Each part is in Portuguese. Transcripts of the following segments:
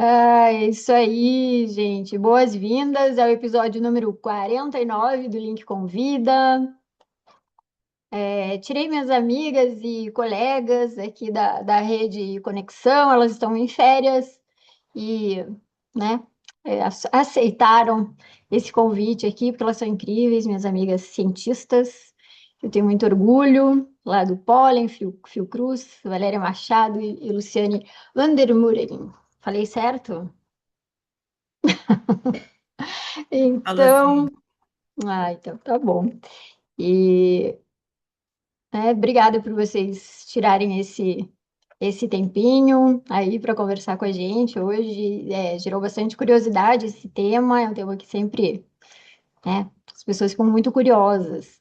É isso aí, gente. Boas-vindas ao episódio número 49 do Link Convida. Tirei minhas amigas e colegas aqui da rede Conexão, elas estão em férias e, né, aceitaram esse convite aqui, porque elas são incríveis, minhas amigas cientistas. Eu tenho muito orgulho lá do Pólen, Fiocruz, Valéria Machado e Luciane Vandermeulen. Falei certo? Falou assim. Então, então tá bom. E obrigada por vocês tirarem esse tempinho aí para conversar com a gente hoje. Gerou bastante curiosidade esse tema, é um tema que sempre, as pessoas ficam muito curiosas.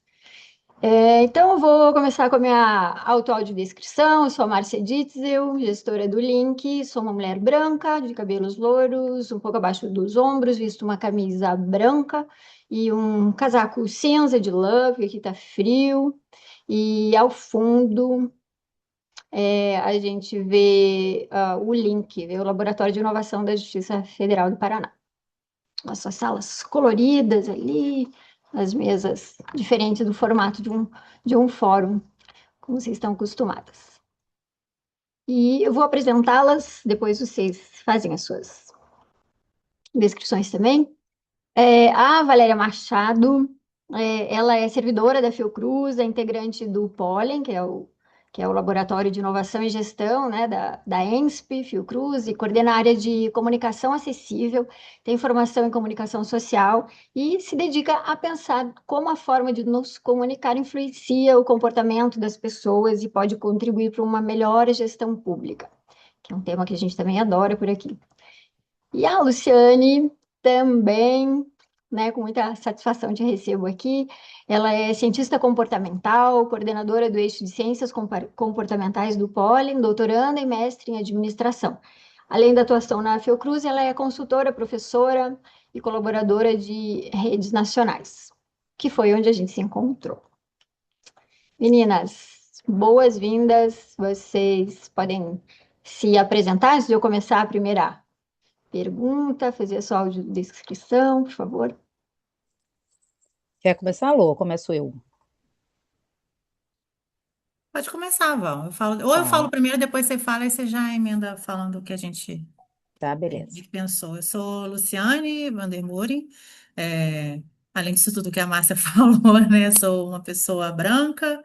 Então, eu vou começar com a minha auto-audiodescrição. Eu sou a Márcia Ditzel, gestora do Link. Sou uma mulher branca, de cabelos louros, um pouco abaixo dos ombros, visto uma camisa branca e um casaco cinza de lã, porque aqui tá frio. E ao fundo, a gente vê o Link, vê o Laboratório de Inovação da Justiça Federal do Paraná. As suas salas coloridas ali, as mesas diferentes do formato de um fórum, como vocês estão acostumadas. E eu vou apresentá-las, depois vocês fazem as suas descrições também. A Valéria Machado, ela é servidora da Fiocruz, é integrante do Pólen, que é o Laboratório de Inovação e Gestão, né, da ENSP, Fiocruz, e coordena a área de comunicação acessível, tem formação em comunicação social e se dedica a pensar como a forma de nos comunicar influencia o comportamento das pessoas e pode contribuir para uma melhor gestão pública, que é um tema que a gente também adora por aqui. E a Luciane também, né, com muita satisfação te recebo aqui. Ela é cientista comportamental, coordenadora do eixo de ciências comportamentais do Pólen, doutoranda e mestre em administração. Além da atuação na Fiocruz, ela é consultora, professora e colaboradora de redes nacionais, que foi onde a gente se encontrou. Meninas, boas-vindas. Vocês podem se apresentar antes de eu começar a primeira pergunta, fazer a sua audiodescrição, por favor. Quer começar, Lô? Começo eu. Pode começar, Val. Ou eu falo Tá, primeiro, depois você fala e você já emenda falando o que a gente tá, beleza. pensou. Eu sou Luciane Vandermooren. É, além disso tudo que a Márcia falou, né? Sou uma pessoa branca,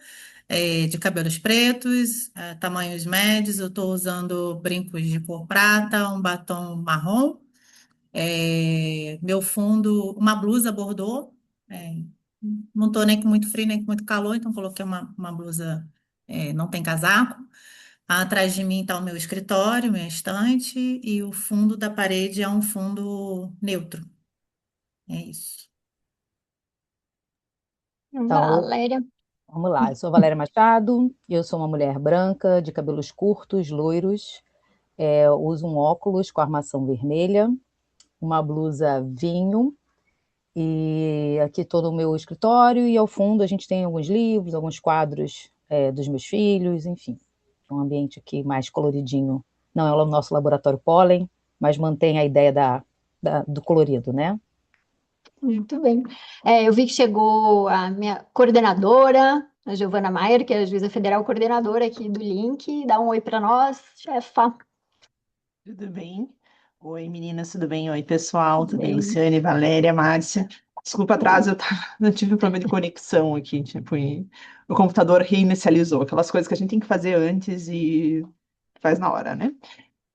de cabelos pretos, tamanhos médios. Eu estou usando brincos de cor prata, um batom marrom. Meu fundo, uma blusa bordô. É, não estou nem com muito frio, nem com muito calor, então coloquei uma blusa, não tem casaco. Atrás de mim está o meu escritório, minha estante, e o fundo da parede é um fundo neutro. É isso. Então, Valéria. vamos lá. Eu sou Valéria Machado, eu sou uma mulher branca, de cabelos curtos, loiros, uso um óculos com armação vermelha, uma blusa vinho, e aqui estou no meu escritório, e ao fundo a gente tem alguns livros, alguns quadros, dos meus filhos, enfim. Um ambiente aqui mais coloridinho. Não é o nosso laboratório pólen, mas mantém a ideia do colorido, né? Muito bem. Eu vi que chegou a minha coordenadora, a Giovana Maier, que é a juíza federal coordenadora aqui do Link. Dá um oi para nós, chefa. Tudo bem? Oi, meninas, tudo bem? Oi, pessoal, Tudo tudo bem? bem. Luciane, Valéria, Márcia. Desculpa o atraso, eu tive um problema de conexão aqui, tipo, o computador reinicializou, aquelas coisas que a gente tem que fazer antes e faz na hora, né?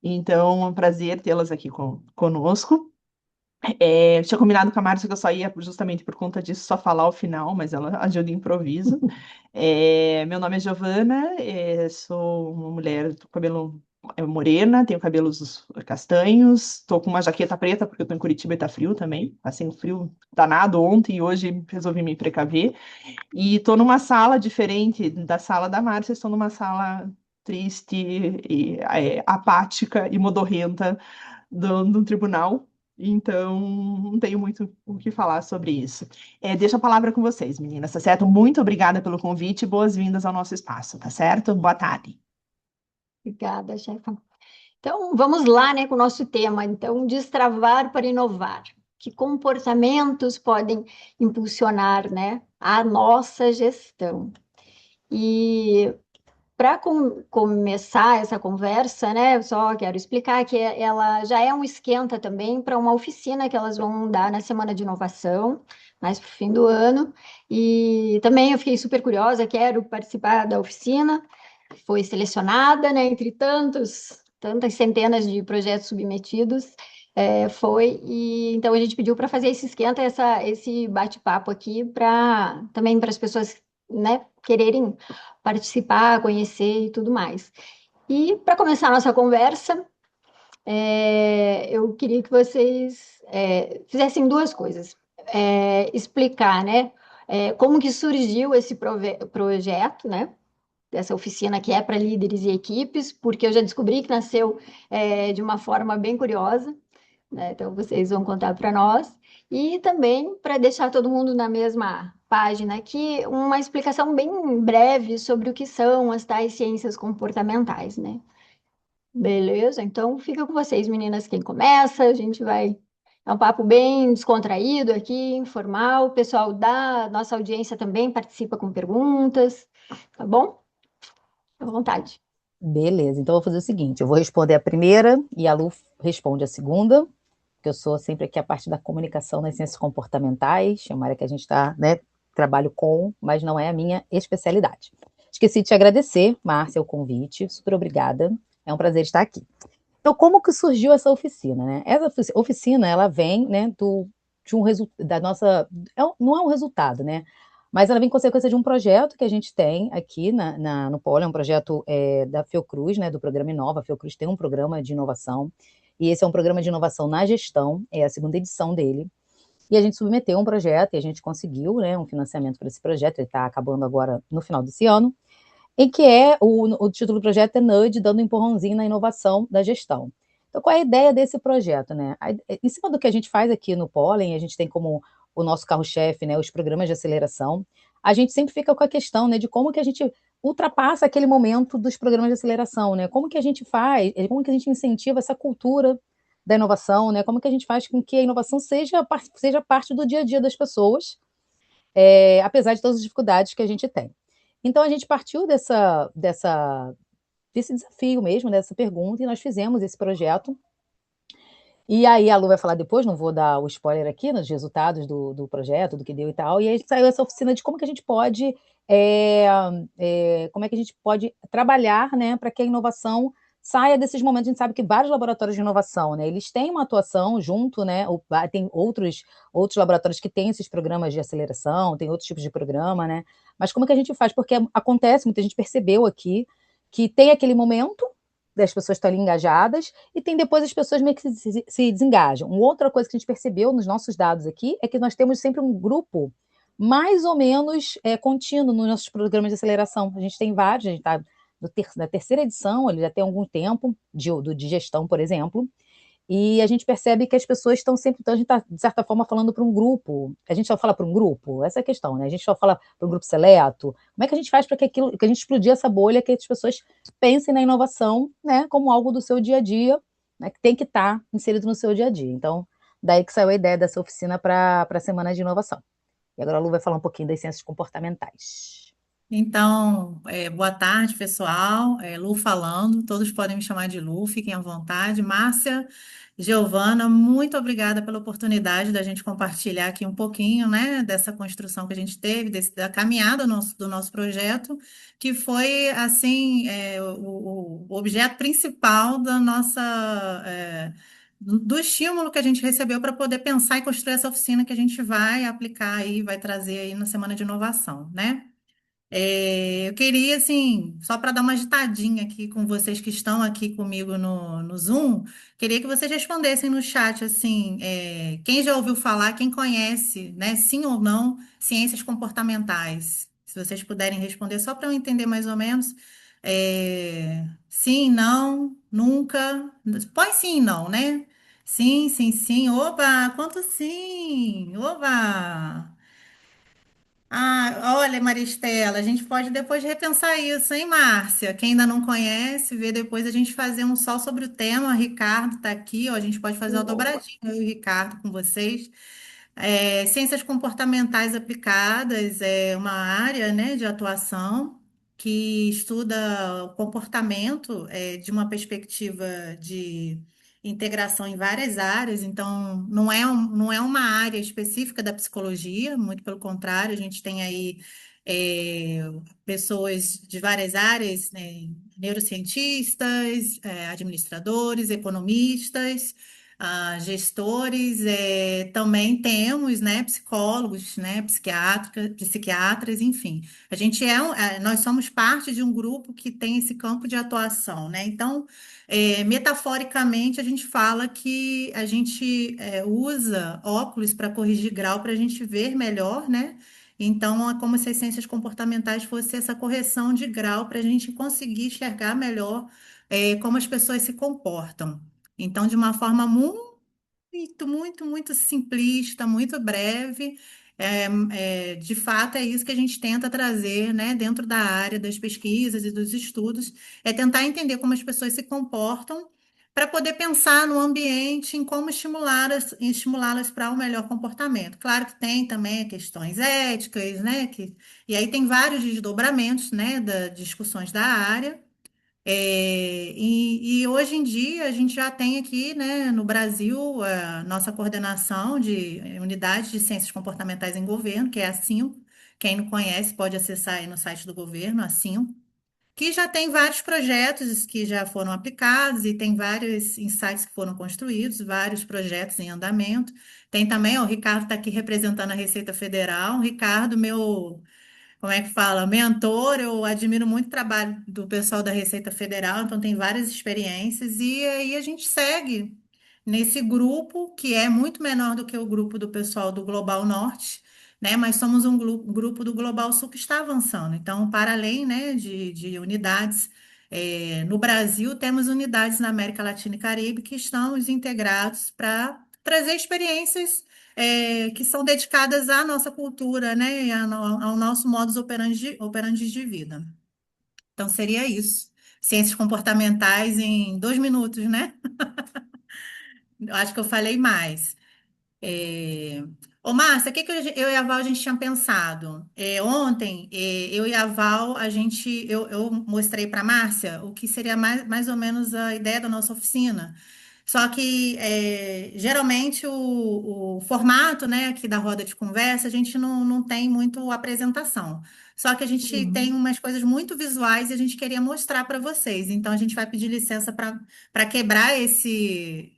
Então, é um prazer tê-las aqui conosco. Eu tinha combinado com a Márcia que eu só ia justamente por conta disso, só falar ao final, mas ela agiu de improviso. Meu nome é Giovana, sou uma mulher do cabelo morena, tenho cabelos castanhos, estou com uma jaqueta preta porque eu estou em Curitiba e tá frio também, passei um frio danado ontem e hoje resolvi me precaver. E estou numa sala diferente da sala da Márcia, estou numa sala triste, e, apática e modorrenta do tribunal. Então, não tenho muito o que falar sobre isso. Deixo a palavra com vocês, meninas, tá certo? Muito obrigada pelo convite e boas-vindas ao nosso espaço, tá certo? Boa tarde. Obrigada, chefa. Então, vamos lá, né, com o nosso tema. Então, destravar para inovar. Que comportamentos podem impulsionar, né, a nossa gestão? E para começar essa conversa, né, eu só quero explicar que ela já é um esquenta também para uma oficina que elas vão dar na Semana de Inovação, mais para o fim do ano. E também eu fiquei super curiosa, quero participar da oficina. Foi selecionada, né, entre tantas centenas de projetos submetidos. E então a gente pediu para fazer esse esquenta, esse bate-papo aqui, para também para as pessoas, né, quererem participar, conhecer e tudo mais. E para começar a nossa conversa, eu queria que vocês fizessem duas coisas. Explicar, né, como que surgiu esse projeto, né, dessa oficina que é para líderes e equipes, porque eu já descobri que nasceu de uma forma bem curiosa, né? Então vocês vão contar para nós. E também para deixar todo mundo na mesma página aqui, uma explicação bem breve sobre o que são as tais ciências comportamentais, né? Beleza? Então fica com vocês, meninas, quem começa, a gente vai. É um papo bem descontraído aqui, informal. O pessoal da nossa audiência também participa com perguntas, tá bom? À vontade. Beleza, então eu vou fazer o seguinte: eu vou responder a primeira e a Lu responde a segunda, porque eu sou sempre aqui a parte da comunicação nas ciências comportamentais, é uma área que a gente está, né, trabalho com, mas não é a minha especialidade. Esqueci de te agradecer, Márcia, o convite, super obrigada, é um prazer estar aqui. Então, como que surgiu essa oficina, né? Essa oficina, ela vem, né, de um resultado, da nossa, não é um resultado, né? Mas ela vem consequência de um projeto que a gente tem aqui no Polo, é um projeto da Fiocruz, né, do programa Inova. A Fiocruz tem um programa de inovação, e esse é um programa de inovação na gestão, é a segunda edição dele. E a gente submeteu um projeto e a gente conseguiu, né, um financiamento para esse projeto, ele está acabando agora no final desse ano, em que o título do projeto é Nudge, dando um empurrãozinho na inovação da gestão. Então, qual é a ideia desse projeto, né? Em cima do que a gente faz aqui no Pollen, a gente tem como o nosso carro-chefe, né, os programas de aceleração. A gente sempre fica com a questão, né, de como que a gente ultrapassa aquele momento dos programas de aceleração, né? Como que a gente faz, como que a gente incentiva essa cultura da inovação, né? Como que a gente faz com que a inovação seja parte do dia a dia das pessoas, apesar de todas as dificuldades que a gente tem. Então a gente partiu desse desafio mesmo, dessa pergunta, e nós fizemos esse projeto. E aí a Lu vai falar depois, não vou dar o spoiler aqui, nos resultados do projeto, do que deu e tal. E aí saiu essa oficina de como que a gente pode, como é que a gente pode trabalhar, né, para que a inovação saia desses momentos. A gente sabe que vários laboratórios de inovação, né, eles têm uma atuação junto, né, tem outros laboratórios que têm esses programas de aceleração, tem outros tipos de programa, né, mas como é que a gente faz? Porque acontece, muita gente percebeu aqui, que tem aquele momento das pessoas estão ali engajadas, e tem depois as pessoas meio que se desengajam. Uma outra coisa que a gente percebeu nos nossos dados aqui é que nós temos sempre um grupo mais ou menos contínuo nos nossos programas de aceleração. A gente tem vários, a gente está na terceira edição, ele já tem algum tempo, de gestão, por exemplo, e a gente percebe que as pessoas estão sempre. Então, a gente está, de certa forma, falando para um grupo. A gente só fala para um grupo? Essa é a questão, né? A gente só fala para um grupo seleto. Como é que a gente faz para que a gente explodir essa bolha, que as pessoas pensem na inovação, né, como algo do seu dia a dia, né, que tem que estar inserido no seu dia a dia. Então, daí que saiu a ideia dessa oficina para a Semana de Inovação. E agora a Lu vai falar um pouquinho das ciências comportamentais. Então, boa tarde, pessoal. Lu falando, todos podem me chamar de Lu, fiquem à vontade. Márcia, Giovana, muito obrigada pela oportunidade da gente compartilhar aqui um pouquinho, né, dessa construção que a gente teve, da caminhada do nosso projeto, que foi, assim, o objeto principal da nossa. Do estímulo que a gente recebeu para poder pensar e construir essa oficina que a gente vai aplicar aí, vai trazer aí na Semana de Inovação, né? Eu queria, assim, só para dar uma agitadinha aqui com vocês que estão aqui comigo no Zoom, queria que vocês respondessem no chat, assim, quem já ouviu falar, quem conhece, né, sim ou não, ciências comportamentais. Se vocês puderem responder, só para eu entender mais ou menos. Sim, não, nunca. Põe sim e não, né? Sim, sim, sim. Oba, quanto sim? Oba! Ah, olha, Maristela, a gente pode depois repensar isso, hein, Márcia? Quem ainda não conhece, vê depois a gente fazer um só sobre o tema. O Ricardo está aqui, ó, a gente pode fazer uma Boa. dobradinha, eu e o Ricardo com vocês. Ciências comportamentais aplicadas é uma área, né, de atuação que estuda o comportamento de uma perspectiva de integração em várias áreas. Então, não é uma área específica da psicologia, muito pelo contrário, a gente tem aí é, pessoas de várias áreas, né, neurocientistas, administradores, economistas, gestores, também temos, né, psicólogos, né, psiquiatras, enfim. Nós somos parte de um grupo que tem esse campo de atuação, né? Então, metaforicamente, a gente fala que a gente usa óculos para corrigir grau para a gente ver melhor, né? Então, é como se as ciências comportamentais fosse essa correção de grau para a gente conseguir enxergar melhor como as pessoas se comportam. Então, de uma forma muito simplista, muito breve. De fato, é isso que a gente tenta trazer, né, dentro da área das pesquisas e dos estudos, é tentar entender como as pessoas se comportam para poder pensar no ambiente, em como estimulá-las para um melhor comportamento. Claro que tem também questões éticas, né, e aí tem vários desdobramentos, né, das discussões da área. E hoje em dia a gente já tem aqui, né, no Brasil, a nossa coordenação de unidade de ciências comportamentais em governo, que é a CINCO. Quem não conhece pode acessar aí no site do governo, a CINCO, que já tem vários projetos que já foram aplicados e tem vários insights que foram construídos, vários projetos em andamento. Tem também, ó, o Ricardo está aqui representando a Receita Federal. O Ricardo, meu, como é que fala? Mentor, eu admiro muito o trabalho do pessoal da Receita Federal, então tem várias experiências, e aí a gente segue nesse grupo, que é muito menor do que o grupo do pessoal do Global Norte, né? Mas somos um grupo do Global Sul que está avançando. Então, para além, né, de unidades, no Brasil, temos unidades na América Latina e Caribe que estamos integrados para trazer experiências que são dedicadas à nossa cultura, né, e ao nosso modus operandi de vida. Então, seria isso. Ciências comportamentais em 2 minutos, né? Eu acho que eu falei mais. É... Ô, Márcia, o que que eu e a Val a gente tinha pensado? Ontem, eu e a Val, eu mostrei para a Márcia o que seria mais ou menos a ideia da nossa oficina. Só que, geralmente, o formato, né, aqui da roda de conversa, a gente não tem muito apresentação. Só que a gente tem Uhum. umas coisas muito visuais e a gente queria mostrar para vocês. Então, a gente vai pedir licença para quebrar esse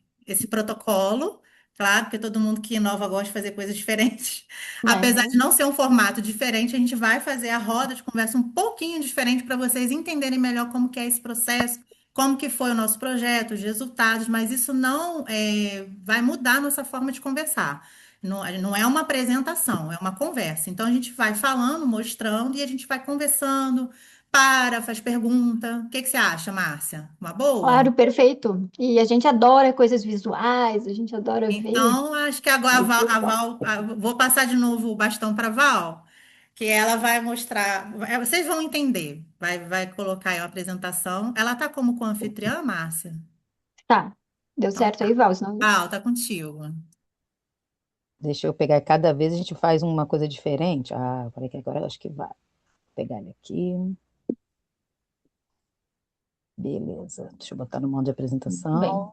protocolo. Claro, porque todo mundo que inova gosta de fazer coisas diferentes. Apesar de É, não ser um formato diferente, a gente vai fazer a roda de conversa um pouquinho diferente para vocês entenderem melhor como que é esse processo, como que foi o nosso projeto, os resultados, mas isso não vai mudar a nossa forma de conversar. Não é uma apresentação, é uma conversa. Então a gente vai falando, mostrando e a gente vai conversando, faz pergunta. O que que você acha, Márcia? Uma boa? claro, perfeito. E a gente adora coisas visuais, a gente adora ver Então, acho que agora visual. Vou passar de novo o bastão para a Val, que ela vai mostrar, vocês vão entender, vai colocar aí a apresentação. Ela está como co-anfitriã, Márcia? Tá, deu Então certo aí, tá. Val, senão... Val, tá contigo. Deixa eu pegar, cada vez a gente faz uma coisa diferente. Ah, peraí que agora eu acho que vai. Vou pegar ele aqui. Beleza. Deixa eu botar no modo de Bem, apresentação.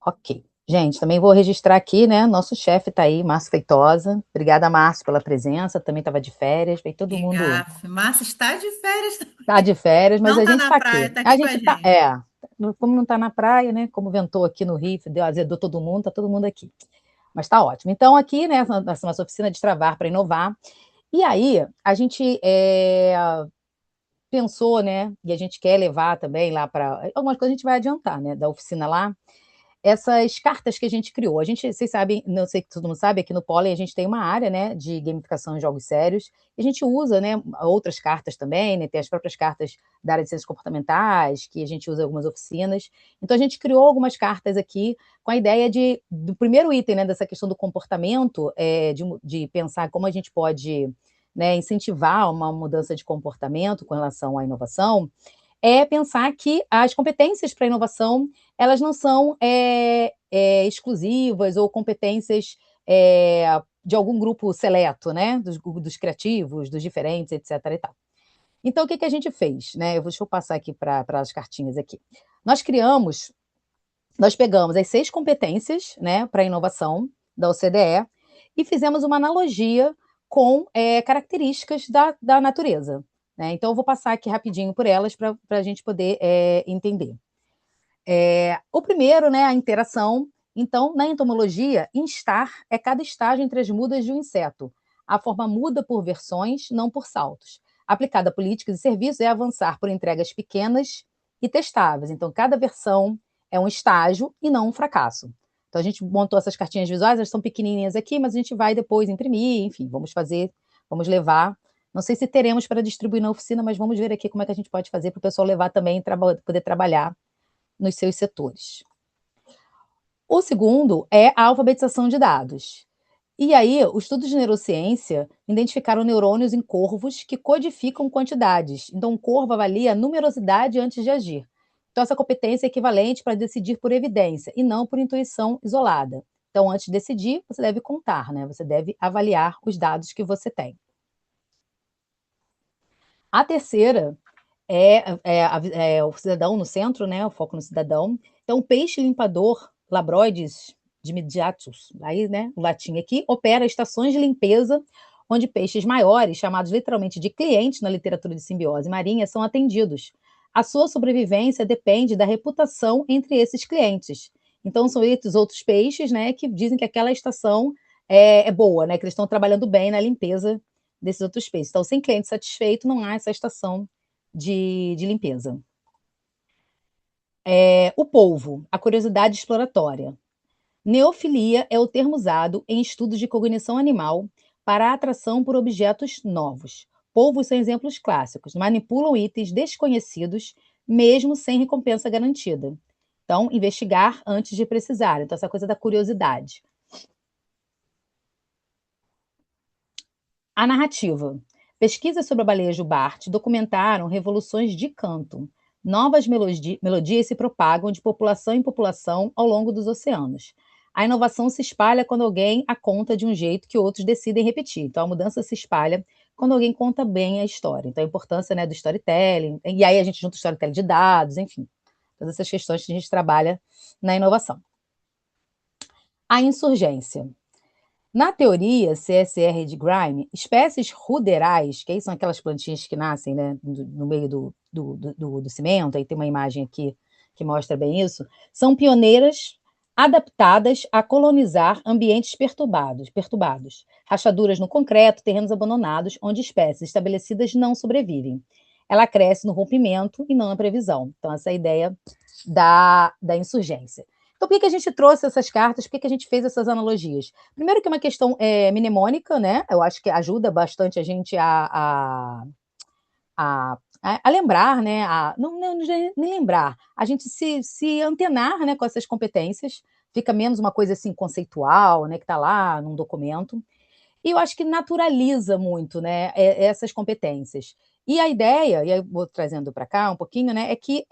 Ok. Gente, também vou registrar aqui, né? Nosso chefe está aí, Márcio Feitosa. Obrigada, Márcio, pela presença. Também estava de férias. Veio todo Que mundo gafe. Márcia está de férias, tá de férias, mas não a tá gente na está praia, aqui. tá A aqui com a gente tá, gente. como não está na praia, né? Como ventou aqui no Rio, azedou todo mundo, tá todo mundo aqui. Mas tá ótimo. Então, aqui, né, essa nossa oficina de Destravar para Inovar. E aí, a gente pensou, né, e a gente quer levar também lá para. Algumas coisas a gente vai adiantar, né, da oficina lá. essas cartas que a gente criou. Vocês sabem, não sei se todo mundo sabe, aqui no Pollen a gente tem uma área, né, de gamificação de jogos sérios, e a gente usa, né, outras cartas também, né, tem as próprias cartas da área de ciências comportamentais, que a gente usa em algumas oficinas. Então a gente criou algumas cartas aqui com a ideia do primeiro item, né, dessa questão do comportamento, de pensar como a gente pode, né, incentivar uma mudança de comportamento com relação à inovação, é pensar que as competências para inovação, elas não são exclusivas ou competências de algum grupo seleto, né, dos criativos, dos diferentes, etc. e tal. Então, o que a gente fez? Né? Deixa eu passar aqui para as cartinhas aqui. Nós pegamos as 6 competências, né, para inovação da OCDE e fizemos uma analogia com características da natureza. Né? Então, eu vou passar aqui rapidinho por elas para a gente poder entender. O primeiro, né, a interação. Então, na entomologia, instar é cada estágio entre as mudas de um inseto. A forma muda por versões, não por saltos. Aplicada a políticas e serviços é avançar por entregas pequenas e testáveis. Então, cada versão é um estágio e não um fracasso. Então, a gente montou essas cartinhas visuais, elas são pequenininhas aqui, mas a gente vai depois imprimir, enfim, vamos levar. Não sei se teremos para distribuir na oficina, mas vamos ver aqui como é que a gente pode fazer para o pessoal levar também e poder trabalhar nos seus setores. O segundo é a alfabetização de dados. E aí, os estudos de neurociência identificaram neurônios em corvos que codificam quantidades. Então, um corvo avalia a numerosidade antes de agir. Então, essa competência é equivalente para decidir por evidência e não por intuição isolada. Então, antes de decidir, você deve contar, né? Você deve avaliar os dados que você tem. A terceira é o cidadão no centro, né? O foco no cidadão. Então, o peixe limpador Labroides dimidiatus, aí, né, o latim aqui, opera estações de limpeza onde peixes maiores, chamados literalmente de clientes na literatura de simbiose marinha, são atendidos. A sua sobrevivência depende da reputação entre esses clientes. Então, são esses outros peixes, né, que dizem que aquela estação é boa, né, que eles estão trabalhando bem na limpeza desses outros peixes. Então, sem cliente satisfeito, não há essa estação de limpeza. O polvo, a curiosidade exploratória. Neofilia é o termo usado em estudos de cognição animal para a atração por objetos novos. Polvos são exemplos clássicos, manipulam itens desconhecidos, mesmo sem recompensa garantida. Então, investigar antes de precisar. Então, essa coisa da curiosidade. A narrativa. Pesquisas sobre a baleia jubarte documentaram revoluções de canto. Novas melodias se propagam de população em população ao longo dos oceanos. A inovação se espalha quando alguém a conta de um jeito que outros decidem repetir. Então, a mudança se espalha quando alguém conta bem a história. Então, a importância, né, do storytelling. E aí a gente junta o storytelling de dados, enfim. Todas essas questões que a gente trabalha na inovação. A insurgência. Na teoria CSR de Grime, espécies ruderais, que aí são aquelas plantinhas que nascem, né, no meio do cimento, aí tem uma imagem aqui que mostra bem isso, são pioneiras adaptadas a colonizar ambientes perturbados, rachaduras no concreto, terrenos abandonados, onde espécies estabelecidas não sobrevivem. Ela cresce no rompimento e não na previsão. Então, essa é a ideia da insurgência. Então, por que a gente trouxe essas cartas? Por que a gente fez essas analogias? Primeiro que é uma questão mnemônica, né? Eu acho que ajuda bastante a gente a lembrar, né? Não nem lembrar, a gente se antenar, né, com essas competências. Fica menos uma coisa assim conceitual, né, que está lá num documento. E eu acho que naturaliza muito, né, essas competências. E a ideia, e aí eu vou trazendo para cá um pouquinho, né, é que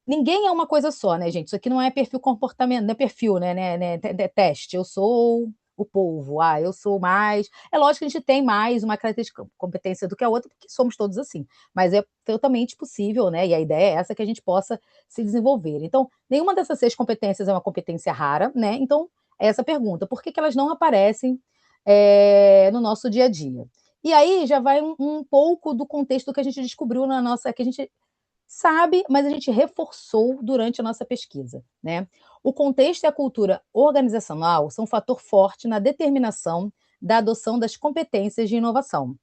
ninguém é uma coisa só, né, gente? Isso aqui não é perfil comportamento, não é perfil, né, teste. Eu sou o polvo, eu sou mais. É lógico que a gente tem mais uma característica, competência do que a outra, porque somos todos assim. Mas é totalmente possível, né? E a ideia é essa que a gente possa se desenvolver. Então, nenhuma dessas 6 competências é uma competência rara, né? Então, é essa pergunta: por que elas não aparecem no nosso dia a dia? E aí já vai um pouco do contexto que a gente descobriu na nossa, que a gente sabe, mas a gente reforçou durante a nossa pesquisa, né? O contexto e a cultura organizacional são um fator forte na determinação da adoção das competências de inovação.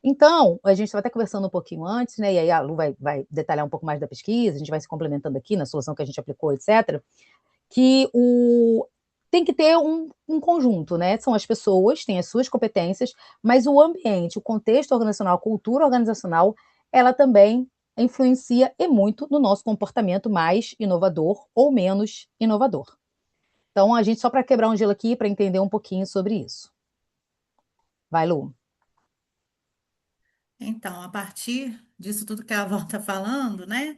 Então, a gente estava até conversando um pouquinho antes, né? E aí a Lu vai detalhar um pouco mais da pesquisa, a gente vai se complementando aqui na solução que a gente aplicou, etc. que tem que ter um conjunto, né? São as pessoas, têm as suas competências, mas o ambiente, o contexto organizacional, a cultura organizacional, ela também influencia e muito no nosso comportamento mais inovador ou menos inovador. Então, a gente, só para quebrar um gelo aqui, para entender um pouquinho sobre isso. Vai, Lu. Então, a partir disso tudo que a Val está falando, né?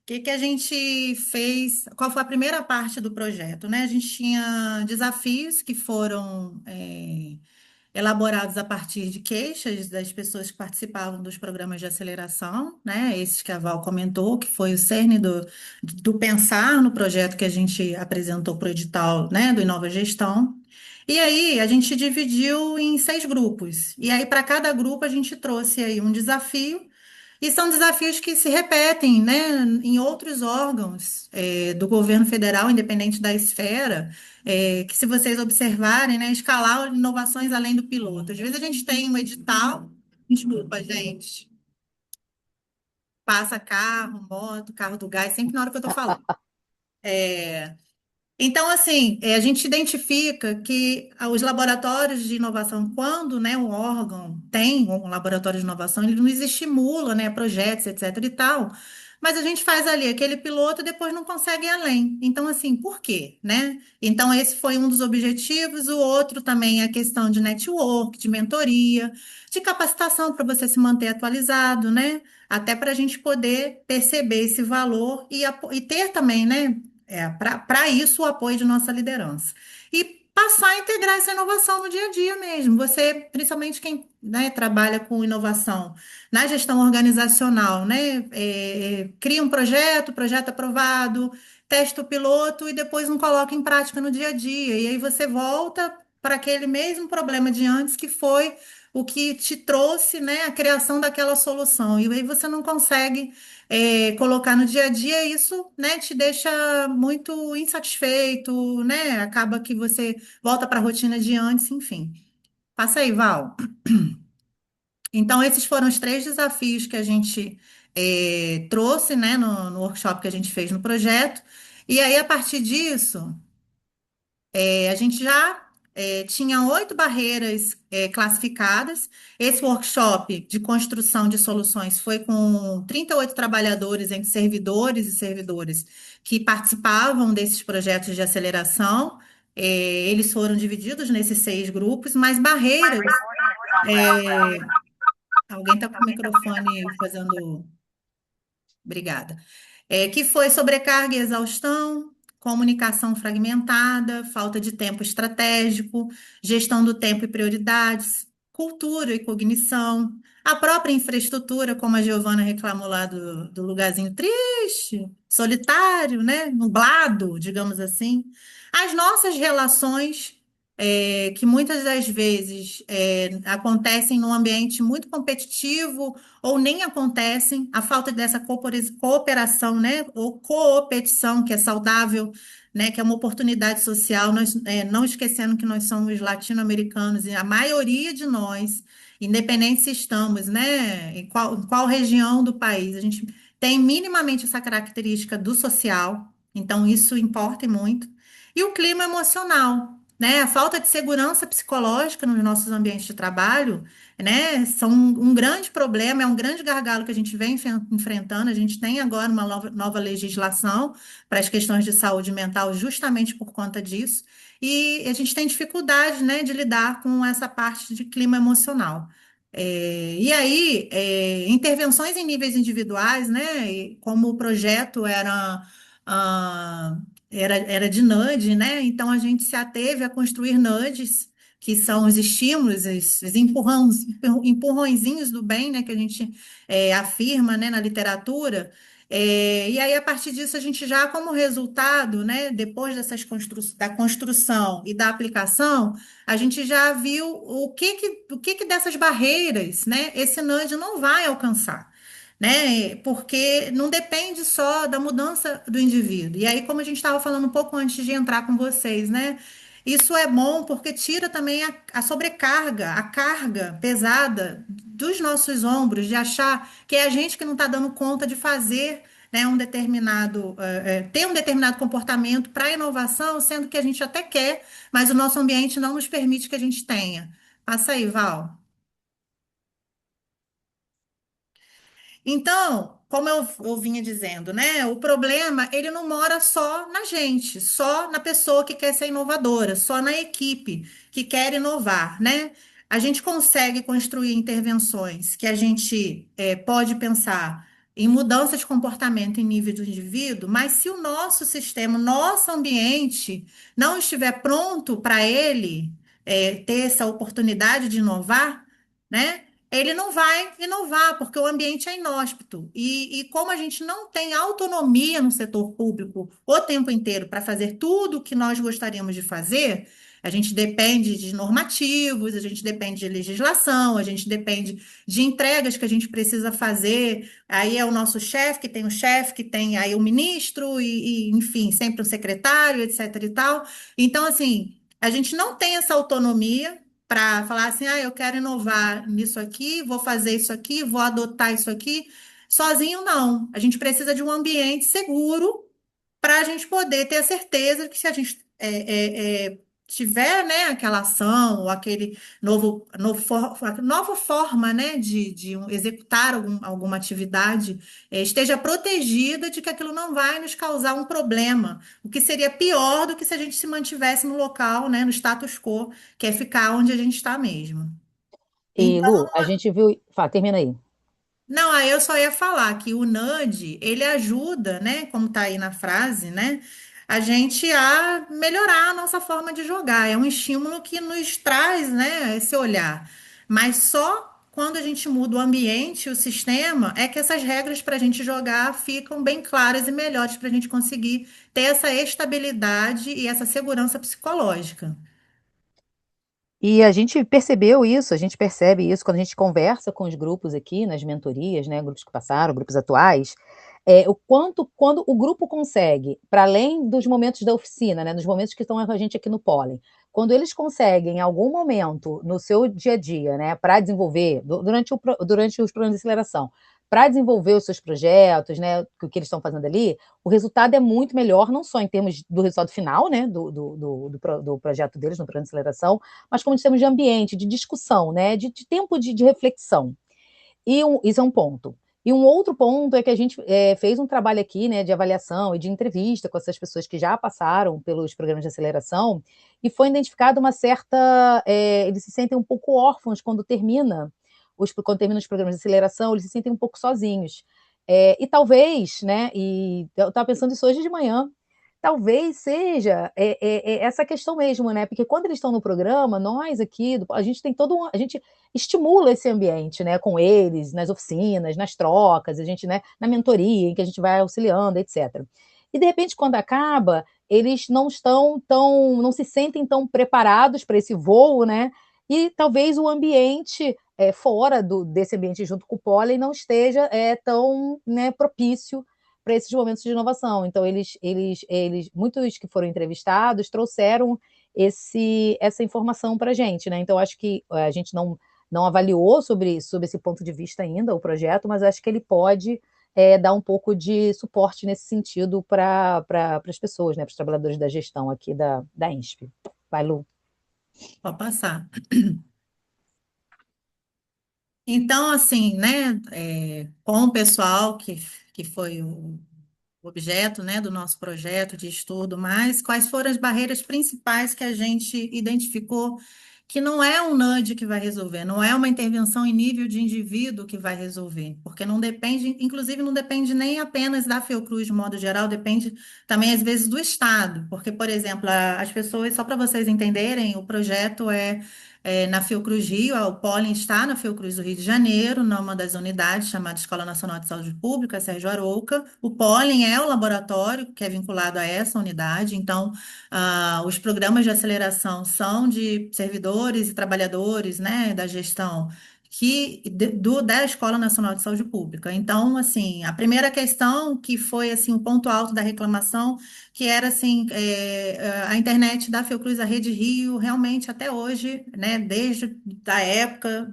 O que que a gente fez? Qual foi a primeira parte do projeto, né? A gente tinha desafios que foram elaborados a partir de queixas das pessoas que participavam dos programas de aceleração, né? Esses que a Val comentou, que foi o cerne do pensar no projeto que a gente apresentou para o edital, né? Do Inova Gestão. E aí, a gente dividiu em 6 grupos. E aí, para cada grupo, a gente trouxe aí um desafio. E são desafios que se repetem, né, em outros órgãos, do governo federal, independente da esfera, que se vocês observarem, né, escalar inovações além do piloto. Às vezes a gente tem um edital, desculpa, gente, passa carro, moto, carro do gás, sempre na hora que eu estou falando. Então, assim, a gente identifica que os laboratórios de inovação, quando, né, o órgão tem um laboratório de inovação, ele nos estimula, né, projetos, etc. e tal, mas a gente faz ali aquele piloto e depois não consegue ir além. Então, assim, por quê, né? Então, esse foi um dos objetivos. O outro também é a questão de network, de mentoria, de capacitação para você se manter atualizado, né? Até para a gente poder perceber esse valor e ter também, né? Para isso, o apoio de nossa liderança. E passar a integrar essa inovação no dia a dia mesmo. Você, principalmente quem, né, trabalha com inovação na gestão organizacional, né, cria um projeto, projeto aprovado, testa o piloto e depois não coloca em prática no dia a dia. E aí você volta para aquele mesmo problema de antes, que foi o que te trouxe, né, a criação daquela solução. E aí você não consegue colocar no dia a dia, isso, né, te deixa muito insatisfeito, né? Acaba que você volta para a rotina de antes, enfim. Passa aí, Val. Então, esses foram os 3 desafios que a gente trouxe, né, no workshop que a gente fez no projeto. E aí, a partir disso, a gente já tinha 8 barreiras classificadas. Esse workshop de construção de soluções foi com 38 trabalhadores, entre servidores e servidoras, que participavam desses projetos de aceleração. Eles foram divididos nesses 6 grupos, mas barreiras. Alguém está com o microfone fazendo. Obrigada. Que foi sobrecarga e exaustão, comunicação fragmentada, falta de tempo estratégico, gestão do tempo e prioridades, cultura e cognição, a própria infraestrutura, como a Giovana reclamou lá do lugarzinho triste, solitário, né? Nublado, digamos assim. As nossas relações, que muitas das vezes acontecem num ambiente muito competitivo ou nem acontecem, a falta dessa cooperação, né, ou coopetição, que é saudável, né, que é uma oportunidade social, nós, não esquecendo que nós somos latino-americanos e a maioria de nós, independente se estamos, né, em qual região do país, a gente tem minimamente essa característica do social, então isso importa e muito. E o clima emocional, né, a falta de segurança psicológica nos nossos ambientes de trabalho, né, são um grande problema, é um grande gargalo que a gente vem enfrentando. A gente tem agora uma nova legislação para as questões de saúde mental, justamente por conta disso, e a gente tem dificuldade, né, de lidar com essa parte de clima emocional. E aí, intervenções em níveis individuais, né, e como o projeto ah, era de nudge, né, então a gente se ateve a construir nudges, que são os estímulos, os empurrõezinhos do bem, né, que a gente afirma, né, na literatura. E aí, a partir disso, a gente já, como resultado, né, depois da construção e da aplicação, a gente já viu o que dessas barreiras, né, esse nudge não vai alcançar. Né? Porque não depende só da mudança do indivíduo. E aí, como a gente estava falando um pouco antes de entrar com vocês, né? Isso é bom porque tira também a sobrecarga, a carga pesada dos nossos ombros, de achar que é a gente que não está dando conta de fazer né, ter um determinado comportamento para a inovação, sendo que a gente até quer, mas o nosso ambiente não nos permite que a gente tenha. Passa aí, Val. Então, como eu vinha dizendo, né, o problema, ele não mora só na gente, só na pessoa que quer ser inovadora, só na equipe que quer inovar, né? A gente consegue construir intervenções que a gente pode pensar em mudança de comportamento em nível do indivíduo, mas se o nosso sistema, o nosso ambiente não estiver pronto para ele ter essa oportunidade de inovar, né? Ele não vai inovar, porque o ambiente é inóspito. E como a gente não tem autonomia no setor público o tempo inteiro para fazer tudo o que nós gostaríamos de fazer, a gente depende de normativos, a gente depende de legislação, a gente depende de entregas que a gente precisa fazer. Aí é o nosso chefe, que tem o chefe, que tem aí o ministro, enfim, sempre o secretário, etc. e tal. Então, assim, a gente não tem essa autonomia para falar assim, ah, eu quero inovar nisso aqui, vou fazer isso aqui, vou adotar isso aqui. Sozinho, não. A gente precisa de um ambiente seguro para a gente poder ter a certeza que se a gente tiver, né, aquela ação ou aquele nova forma, né, de executar alguma atividade, esteja protegida de que aquilo não vai nos causar um problema, o que seria pior do que se a gente se mantivesse no local, né, no status quo, que é ficar onde a gente está mesmo. E, Então, Lu, a gente viu. Fala, termina aí. não, aí eu só ia falar que o nudge, ele ajuda, né, como está aí na frase, né, a gente a melhorar a nossa forma de jogar. É um estímulo que nos traz, né, esse olhar. Mas só quando a gente muda o ambiente, o sistema, é que essas regras para a gente jogar ficam bem claras e melhores para a gente conseguir ter essa estabilidade e essa segurança psicológica. E a gente percebeu isso, a gente percebe isso quando a gente conversa com os grupos aqui, nas mentorias, né, grupos que passaram, grupos atuais, o quanto, quando o grupo consegue, para além dos momentos da oficina, né, nos momentos que estão com a gente aqui no Pólen, quando eles conseguem, em algum momento, no seu dia a dia, né, para desenvolver, durante os programas de aceleração, para desenvolver os seus projetos, né, o que eles estão fazendo ali, o resultado é muito melhor, não só em termos do resultado final, né, do projeto deles no programa de aceleração, mas como em termos de ambiente, de discussão, né, de tempo de reflexão. Isso é um ponto. E um outro ponto é que a gente fez um trabalho aqui, né, de avaliação e de entrevista com essas pessoas que já passaram pelos programas de aceleração e foi identificada uma certa, eles se sentem um pouco órfãos quando termina os programas de aceleração, eles se sentem um pouco sozinhos. E talvez, né, e eu estava pensando isso hoje de manhã, talvez seja essa questão mesmo, né? Porque quando eles estão no programa, nós aqui, a gente tem a gente estimula esse ambiente, né? Com eles, nas oficinas, nas trocas, a gente, né? Na mentoria, em que a gente vai auxiliando, etc. E de repente, quando acaba, eles não estão não se sentem tão preparados para esse voo, né? E talvez o ambiente fora desse ambiente junto com o pólen não esteja tão, né, propício para esses momentos de inovação. Então, muitos que foram entrevistados trouxeram essa informação para a gente, né? Então, acho que a gente não avaliou sobre esse ponto de vista ainda o projeto, mas acho que ele pode dar um pouco de suporte nesse sentido para as pessoas, né? Para os trabalhadores da gestão aqui da INSP. Vai, Lu. Pode passar. Então, assim, né, com o pessoal que foi o objeto, né, do nosso projeto de estudo, mas quais foram as barreiras principais que a gente identificou que não é um nudge que vai resolver, não é uma intervenção em nível de indivíduo que vai resolver, porque não depende, inclusive não depende nem apenas da Fiocruz de modo geral, depende também às vezes do Estado, porque, por exemplo, as pessoas, só para vocês entenderem, o projeto na Fiocruz Rio, o pólen está na Fiocruz do Rio de Janeiro, numa das unidades chamada Escola Nacional de Saúde Pública, Sérgio Arouca. O pólen é o laboratório que é vinculado a essa unidade, então os programas de aceleração são de servidores e trabalhadores, né, da gestão da Escola Nacional de Saúde Pública. Então, assim, a primeira questão que foi assim o ponto alto da reclamação, que era assim, a internet da Fiocruz, a Rede Rio, realmente até hoje, né, desde a época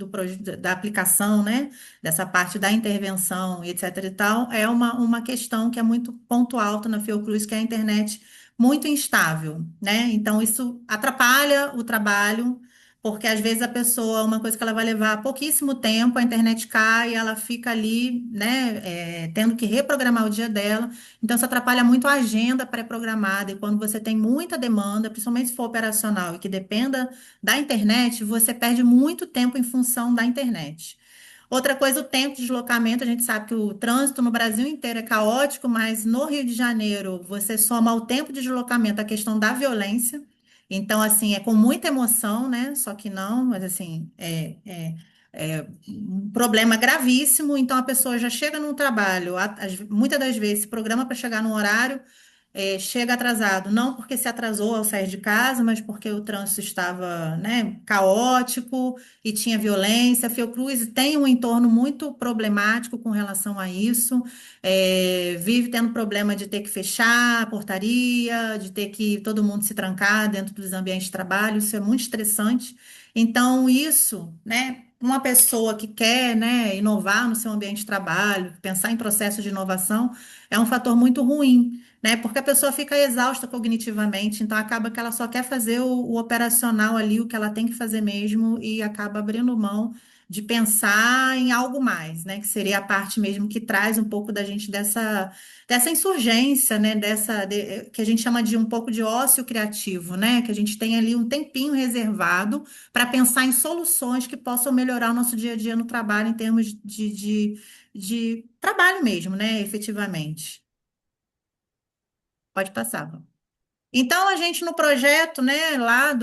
da aplicação, né, dessa parte da intervenção, e etc. e tal, é uma questão que é muito ponto alto na Fiocruz, que é a internet muito instável, né? Então, isso atrapalha o trabalho, porque às vezes a pessoa, uma coisa que ela vai levar pouquíssimo tempo, a internet cai, ela fica ali, né, tendo que reprogramar o dia dela. Então, isso atrapalha muito a agenda pré-programada. E quando você tem muita demanda, principalmente se for operacional e que dependa da internet, você perde muito tempo em função da internet. Outra coisa, o tempo de deslocamento. A gente sabe que o trânsito no Brasil inteiro é caótico, mas no Rio de Janeiro você soma ao tempo de deslocamento a questão da violência. Então, assim, é com muita emoção, né? Só que não, mas assim, é um problema gravíssimo. Então, a pessoa já chega no trabalho, muitas das vezes, se programa para chegar no horário, chega atrasado, não porque se atrasou ao sair de casa, mas porque o trânsito estava, né, caótico e tinha violência. A Fiocruz tem um entorno muito problemático com relação a isso, vive tendo problema de ter que fechar a portaria, de ter que todo mundo se trancar dentro dos ambientes de trabalho, isso é muito estressante. Então, isso, né, uma pessoa que quer, né, inovar no seu ambiente de trabalho, pensar em processo de inovação, é um fator muito ruim, né? Porque a pessoa fica exausta cognitivamente, então acaba que ela só quer fazer o operacional ali, o que ela tem que fazer mesmo, e acaba abrindo mão de pensar em algo mais, né? Que seria a parte mesmo que traz um pouco da gente dessa insurgência, né? Que a gente chama de um pouco de ócio criativo, né? Que a gente tem ali um tempinho reservado para pensar em soluções que possam melhorar o nosso dia a dia no trabalho, em termos de trabalho mesmo, né? Efetivamente. Pode passar, Val. Então, a gente no projeto, né, lá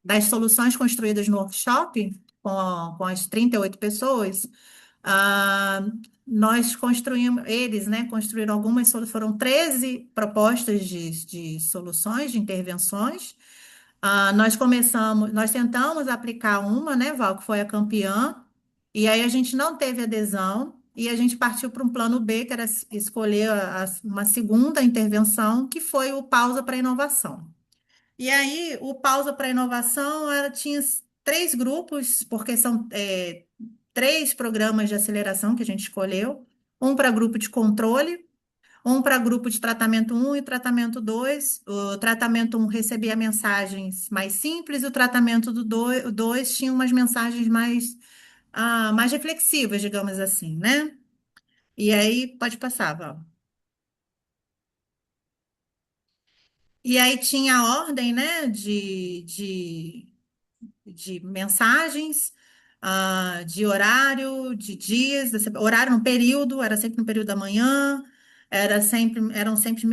das soluções construídas no workshop, com as 38 pessoas, ah, nós construímos, eles, né, construíram foram 13 propostas de soluções, de intervenções. Nós tentamos aplicar uma, né, Val, que foi a campeã, e aí a gente não teve adesão, e a gente partiu para um plano B, que era escolher uma segunda intervenção, que foi o Pausa para Inovação. E aí, o Pausa para Inovação tinha três grupos, porque são três programas de aceleração que a gente escolheu, um para grupo de controle, um para grupo de tratamento um e tratamento 2. O tratamento um recebia mensagens mais simples, e o tratamento do 2 tinha umas mensagens mais reflexivas, digamos assim, né? E aí, pode passar, Val. E aí tinha a ordem, né, de mensagens, de horário, de dias, horário no período, era sempre no período da manhã,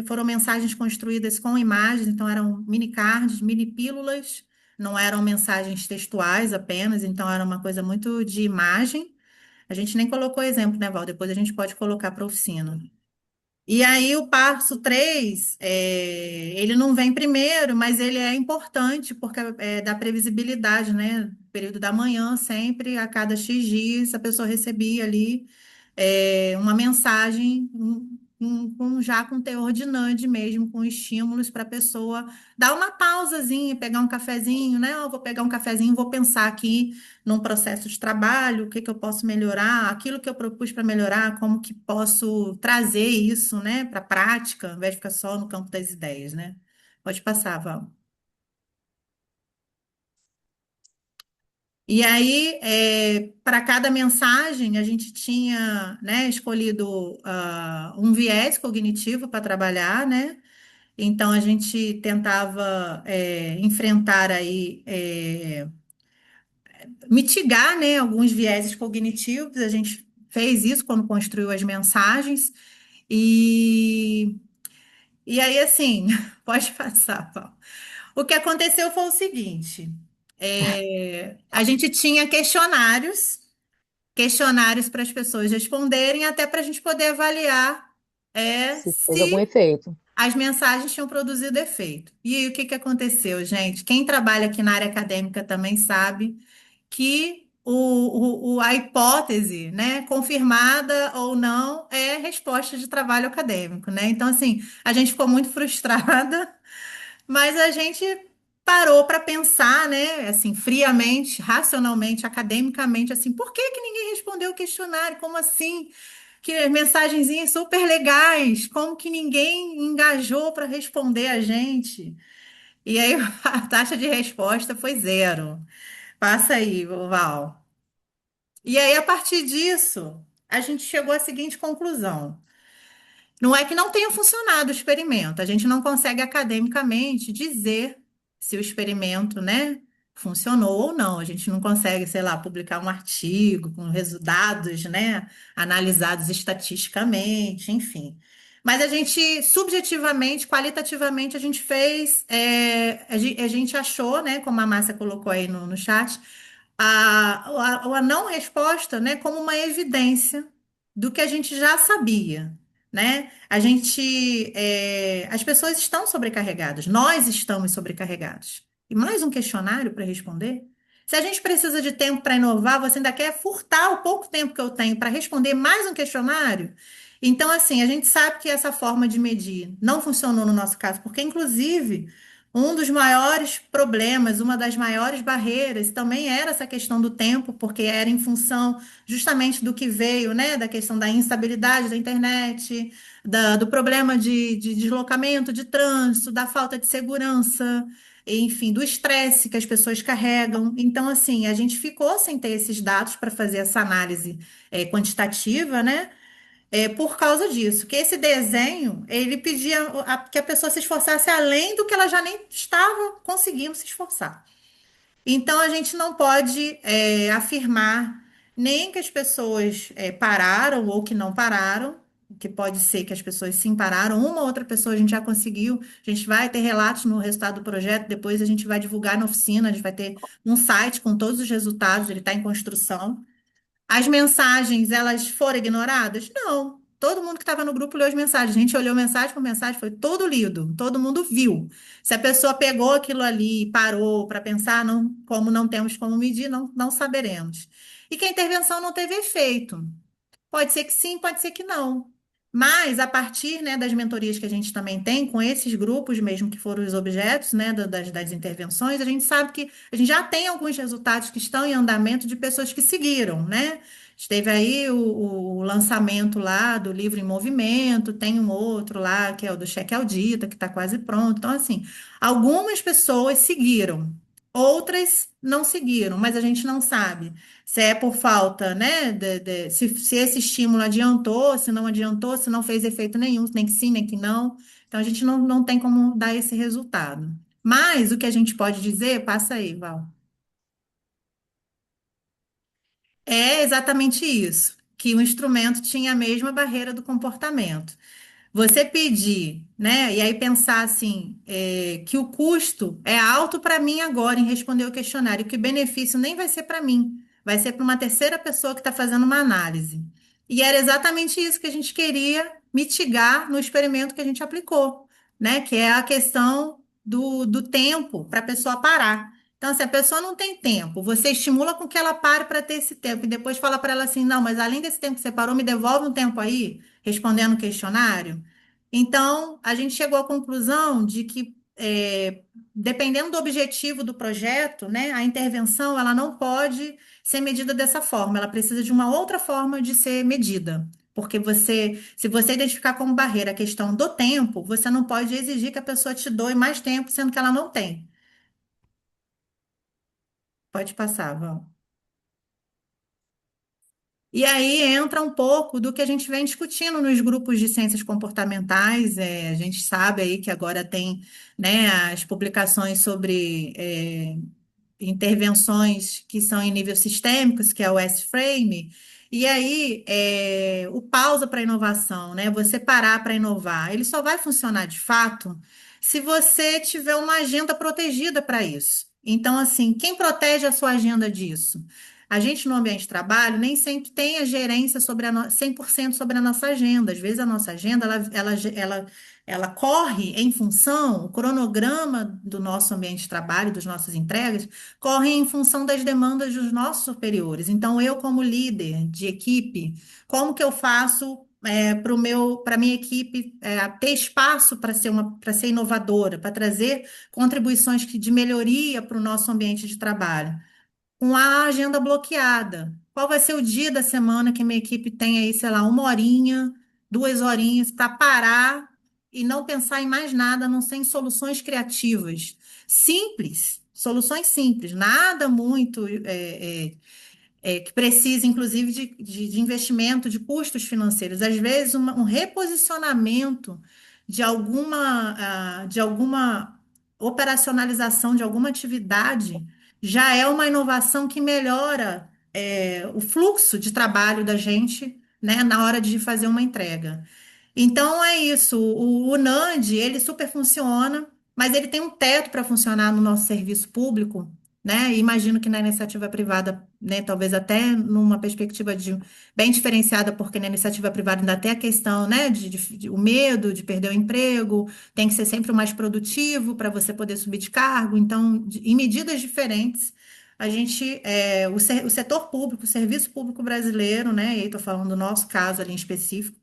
foram mensagens construídas com imagens, então eram mini cards, mini pílulas, não eram mensagens textuais apenas, então era uma coisa muito de imagem. A gente nem colocou exemplo, né, Val? Depois a gente pode colocar para oficina. E aí o passo 3 ele não vem primeiro, mas ele é importante porque dá previsibilidade, né? Período da manhã, sempre, a cada X dias, a pessoa recebia ali uma mensagem já com teor de nudge mesmo, com estímulos para a pessoa dar uma pausazinha, pegar um cafezinho, né? Eu vou pegar um cafezinho, vou pensar aqui num processo de trabalho, o que que eu posso melhorar, aquilo que eu propus para melhorar, como que posso trazer isso, né, para a prática, ao invés de ficar só no campo das ideias, né? Pode passar, Val. E aí, para cada mensagem, a gente tinha, né, escolhido um viés cognitivo para trabalhar, né? Então, a gente tentava enfrentar aí, mitigar, né, alguns vieses cognitivos. A gente fez isso quando construiu as mensagens. E, e aí, assim, pode passar, Paulo. O que aconteceu foi o seguinte: a gente tinha questionários para as pessoas responderem, até para a gente poder avaliar Se fez algum se efeito. as mensagens tinham produzido efeito. E aí, o que que aconteceu, gente? Quem trabalha aqui na área acadêmica também sabe que a hipótese, né, confirmada ou não, é resposta de trabalho acadêmico, né? Então, assim, a gente ficou muito frustrada, mas a gente parou para pensar, né, assim, friamente, racionalmente, academicamente, assim, por que que ninguém respondeu o questionário? Como assim? Que mensagenzinhas super legais, como que ninguém engajou para responder a gente? E aí a taxa de resposta foi zero. Passa aí, Val. E aí, a partir disso, a gente chegou à seguinte conclusão. Não é que não tenha funcionado o experimento, a gente não consegue academicamente dizer se o experimento, né, funcionou ou não. A gente não consegue, sei lá, publicar um artigo com resultados, né, analisados estatisticamente, enfim. Mas a gente, subjetivamente, qualitativamente, a gente fez, a gente achou, né, como a Márcia colocou aí no chat, a não resposta, né, como uma evidência do que a gente já sabia, né? As pessoas estão sobrecarregadas, nós estamos sobrecarregados. E mais um questionário para responder? Se a gente precisa de tempo para inovar, você ainda quer furtar o pouco tempo que eu tenho para responder mais um questionário? Então, assim, a gente sabe que essa forma de medir não funcionou no nosso caso, porque, inclusive, um dos maiores problemas, uma das maiores barreiras também era essa questão do tempo, porque era em função justamente do que veio, né, da questão da instabilidade da internet, do problema de deslocamento, de trânsito, da falta de segurança, enfim, do estresse que as pessoas carregam. Então, assim, a gente ficou sem ter esses dados para fazer essa análise quantitativa, né? Por causa disso, que esse desenho, ele pedia que a pessoa se esforçasse além do que ela já nem estava conseguindo se esforçar. Então, a gente não pode afirmar nem que as pessoas pararam ou que não pararam, que pode ser que as pessoas sim pararam, uma ou outra pessoa a gente já conseguiu, a gente vai ter relatos no resultado do projeto, depois a gente vai divulgar na oficina, a gente vai ter um site com todos os resultados, ele está em construção. As mensagens, elas foram ignoradas? Não. Todo mundo que estava no grupo leu as mensagens. A gente olhou mensagem por mensagem, foi todo lido, todo mundo viu. Se a pessoa pegou aquilo ali e parou para pensar, não, como não temos como medir, não saberemos. E que a intervenção não teve efeito. Pode ser que sim, pode ser que não. Mas, a partir, né, das mentorias que a gente também tem, com esses grupos mesmo que foram os objetos, né, das intervenções, a gente sabe que a gente já tem alguns resultados que estão em andamento de pessoas que seguiram, né? Teve aí o lançamento lá do livro em movimento, tem um outro lá, que é o do Cheque Audita, que está quase pronto. Então, assim, algumas pessoas seguiram, outras não seguiram, mas a gente não sabe se é por falta, né, se esse estímulo adiantou, se não adiantou, se não fez efeito nenhum, nem que sim, nem que não. Então, a gente não tem como dar esse resultado. Mas o que a gente pode dizer, passa aí, Val. É exatamente isso, que o instrumento tinha a mesma barreira do comportamento. Você pedir, né? E aí pensar assim, que o custo é alto para mim agora em responder o questionário, que o benefício nem vai ser para mim, vai ser para uma terceira pessoa que está fazendo uma análise. E era exatamente isso que a gente queria mitigar no experimento que a gente aplicou, né? Que é a questão do tempo para a pessoa parar. Então, se a pessoa não tem tempo, você estimula com que ela pare para ter esse tempo, e depois fala para ela assim: não, mas além desse tempo que você parou, me devolve um tempo aí, respondendo o questionário. Então, a gente chegou à conclusão de que, dependendo do objetivo do projeto, né, a intervenção ela não pode ser medida dessa forma, ela precisa de uma outra forma de ser medida. Porque se você identificar como barreira a questão do tempo, você não pode exigir que a pessoa te doe mais tempo, sendo que ela não tem. Pode passar, Val. E aí entra um pouco do que a gente vem discutindo nos grupos de ciências comportamentais. A gente sabe aí que agora tem, né, as publicações sobre intervenções que são em nível sistêmicos, que é o S-frame. E aí o pausa para inovação, né? Você parar para inovar, ele só vai funcionar de fato se você tiver uma agenda protegida para isso. Então, assim, quem protege a sua agenda disso? A gente, no ambiente de trabalho, nem sempre tem a gerência sobre 100% sobre a nossa agenda. Às vezes, a nossa agenda, ela ela corre em função, o cronograma do nosso ambiente de trabalho, das nossas entregas, corre em função das demandas dos nossos superiores. Então, eu, como líder de equipe, como que eu faço para minha equipe ter espaço para ser inovadora, para trazer contribuições de melhoria para o nosso ambiente de trabalho? Com a agenda bloqueada. Qual vai ser o dia da semana que a minha equipe tem aí, sei lá, 1 horinha, 2 horinhas para parar e não pensar em mais nada, a não ser em soluções criativas. Simples, soluções simples, nada muito que precisa, inclusive, de investimento, de custos financeiros. Às vezes, um reposicionamento de alguma operacionalização de alguma atividade já é uma inovação que melhora, o fluxo de trabalho da gente, né, na hora de fazer uma entrega. Então é isso. O NAND, ele super funciona, mas ele tem um teto para funcionar no nosso serviço público, né? E imagino que na iniciativa privada, né, talvez até numa perspectiva bem diferenciada, porque na iniciativa privada ainda tem a questão, né, o medo de perder o emprego, tem que ser sempre o mais produtivo para você poder subir de cargo. Então, em medidas diferentes, a gente, o setor público, o serviço público brasileiro, né? E estou falando do nosso caso ali em específico,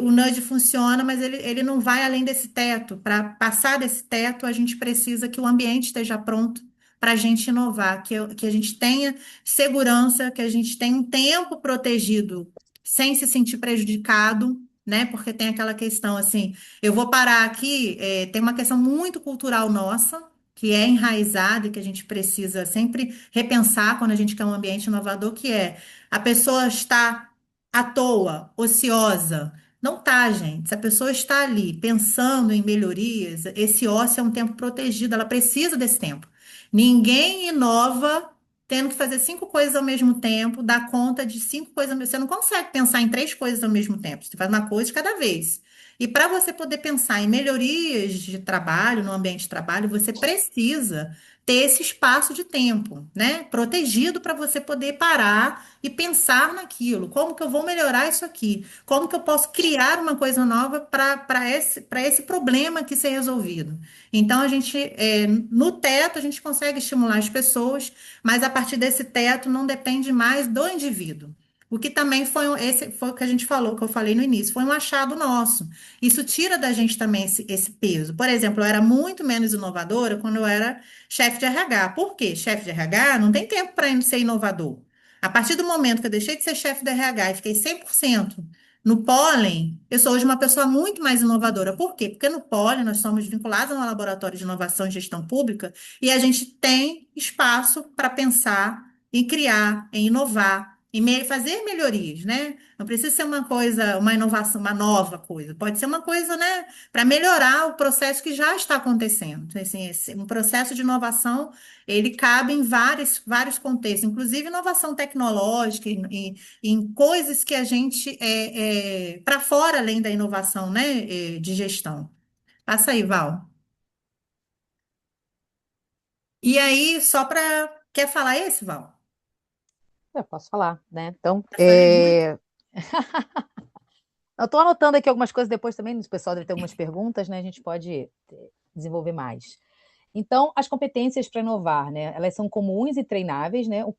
o nudge funciona, mas ele não vai além desse teto. Para passar desse teto, a gente precisa que o ambiente esteja pronto para a gente inovar, que a gente tenha segurança, que a gente tenha um tempo protegido sem se sentir prejudicado, né? Porque tem aquela questão assim, eu vou parar aqui, tem uma questão muito cultural nossa, que é enraizada e que a gente precisa sempre repensar quando a gente quer um ambiente inovador, que é a pessoa está à toa, ociosa. Não tá, gente. Se a pessoa está ali pensando em melhorias, esse ócio é um tempo protegido, ela precisa desse tempo. Ninguém inova tendo que fazer 5 coisas ao mesmo tempo, dar conta de 5 coisas ao mesmo tempo. Você não consegue pensar em 3 coisas ao mesmo tempo. Você faz uma coisa de cada vez. E para você poder pensar em melhorias de trabalho, no ambiente de trabalho, você precisa ter esse espaço de tempo, né? Protegido para você poder parar e pensar naquilo. Como que eu vou melhorar isso aqui? Como que eu posso criar uma coisa nova para esse problema que ser resolvido? Então, no teto, a gente consegue estimular as pessoas, mas a partir desse teto não depende mais do indivíduo. O que também esse foi o que a gente falou, que eu falei no início, foi um achado nosso. Isso tira da gente também esse peso. Por exemplo, eu era muito menos inovadora quando eu era chefe de RH. Por quê? Chefe de RH não tem tempo para ser inovador. A partir do momento que eu deixei de ser chefe de RH e fiquei 100% no pólen, eu sou hoje uma pessoa muito mais inovadora. Por quê? Porque no pólen nós somos vinculados a um laboratório de inovação e gestão pública e a gente tem espaço para pensar em criar, em inovar, fazer melhorias, né? Não precisa ser uma coisa, uma inovação, uma nova coisa. Pode ser uma coisa, né, para melhorar o processo que já está acontecendo. Então, assim, um processo de inovação, ele cabe em vários contextos, inclusive inovação tecnológica, em coisas que a gente para fora além da inovação, né, de gestão. Passa aí, Val. E aí, quer falar esse, Val? Eu posso falar, né? Então, Já falei muito? eu estou anotando aqui algumas coisas depois também, o pessoal deve ter algumas perguntas, né? A gente pode desenvolver mais. Então, as competências para inovar, né? Elas são comuns e treináveis, né? O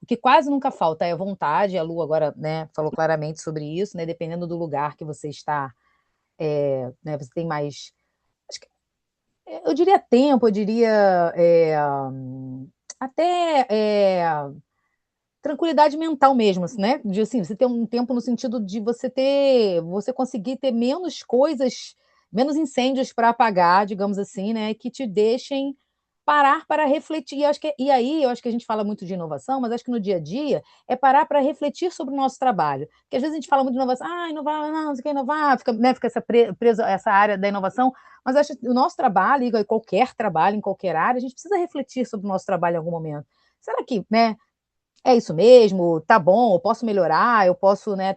que quase nunca falta é a vontade. A Lu agora, né, falou claramente sobre isso, né? Dependendo do lugar que você está, né? Você tem mais, acho que, eu diria tempo, eu diria até tranquilidade mental mesmo, assim, né? De assim, você ter um tempo no sentido de você conseguir ter menos coisas, menos incêndios para apagar, digamos assim, né? Que te deixem parar para refletir. E aí, eu acho que a gente fala muito de inovação, mas acho que no dia a dia é parar para refletir sobre o nosso trabalho. Porque às vezes a gente fala muito de inovação, inovar, não sei o que inovar, fica, né, fica preso a essa área da inovação, mas acho que o nosso trabalho, igual qualquer trabalho, em qualquer área, a gente precisa refletir sobre o nosso trabalho em algum momento. Será que, né, é isso mesmo, tá bom, eu posso melhorar, eu posso, né,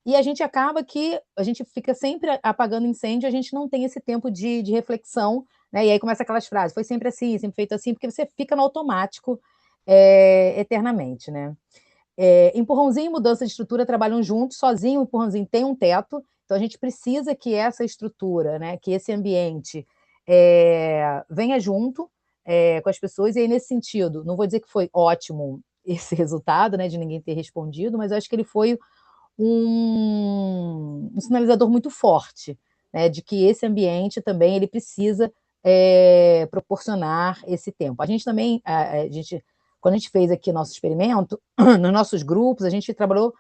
e a gente acaba que a gente fica sempre apagando incêndio, a gente não tem esse tempo de reflexão, né, e aí começa aquelas frases, foi sempre assim, sempre feito assim, porque você fica no automático eternamente, né. Empurrãozinho e mudança de estrutura trabalham juntos, sozinho o empurrãozinho tem um teto, Então, a gente precisa que essa estrutura, né, que esse ambiente venha junto com as pessoas, e aí, nesse sentido, não vou dizer que foi ótimo esse resultado, né, de ninguém ter respondido, mas eu acho que ele foi um sinalizador muito forte, né, de que esse ambiente também ele precisa proporcionar esse tempo. A gente também, quando a gente fez aqui nosso experimento, nos nossos grupos, a gente trabalhou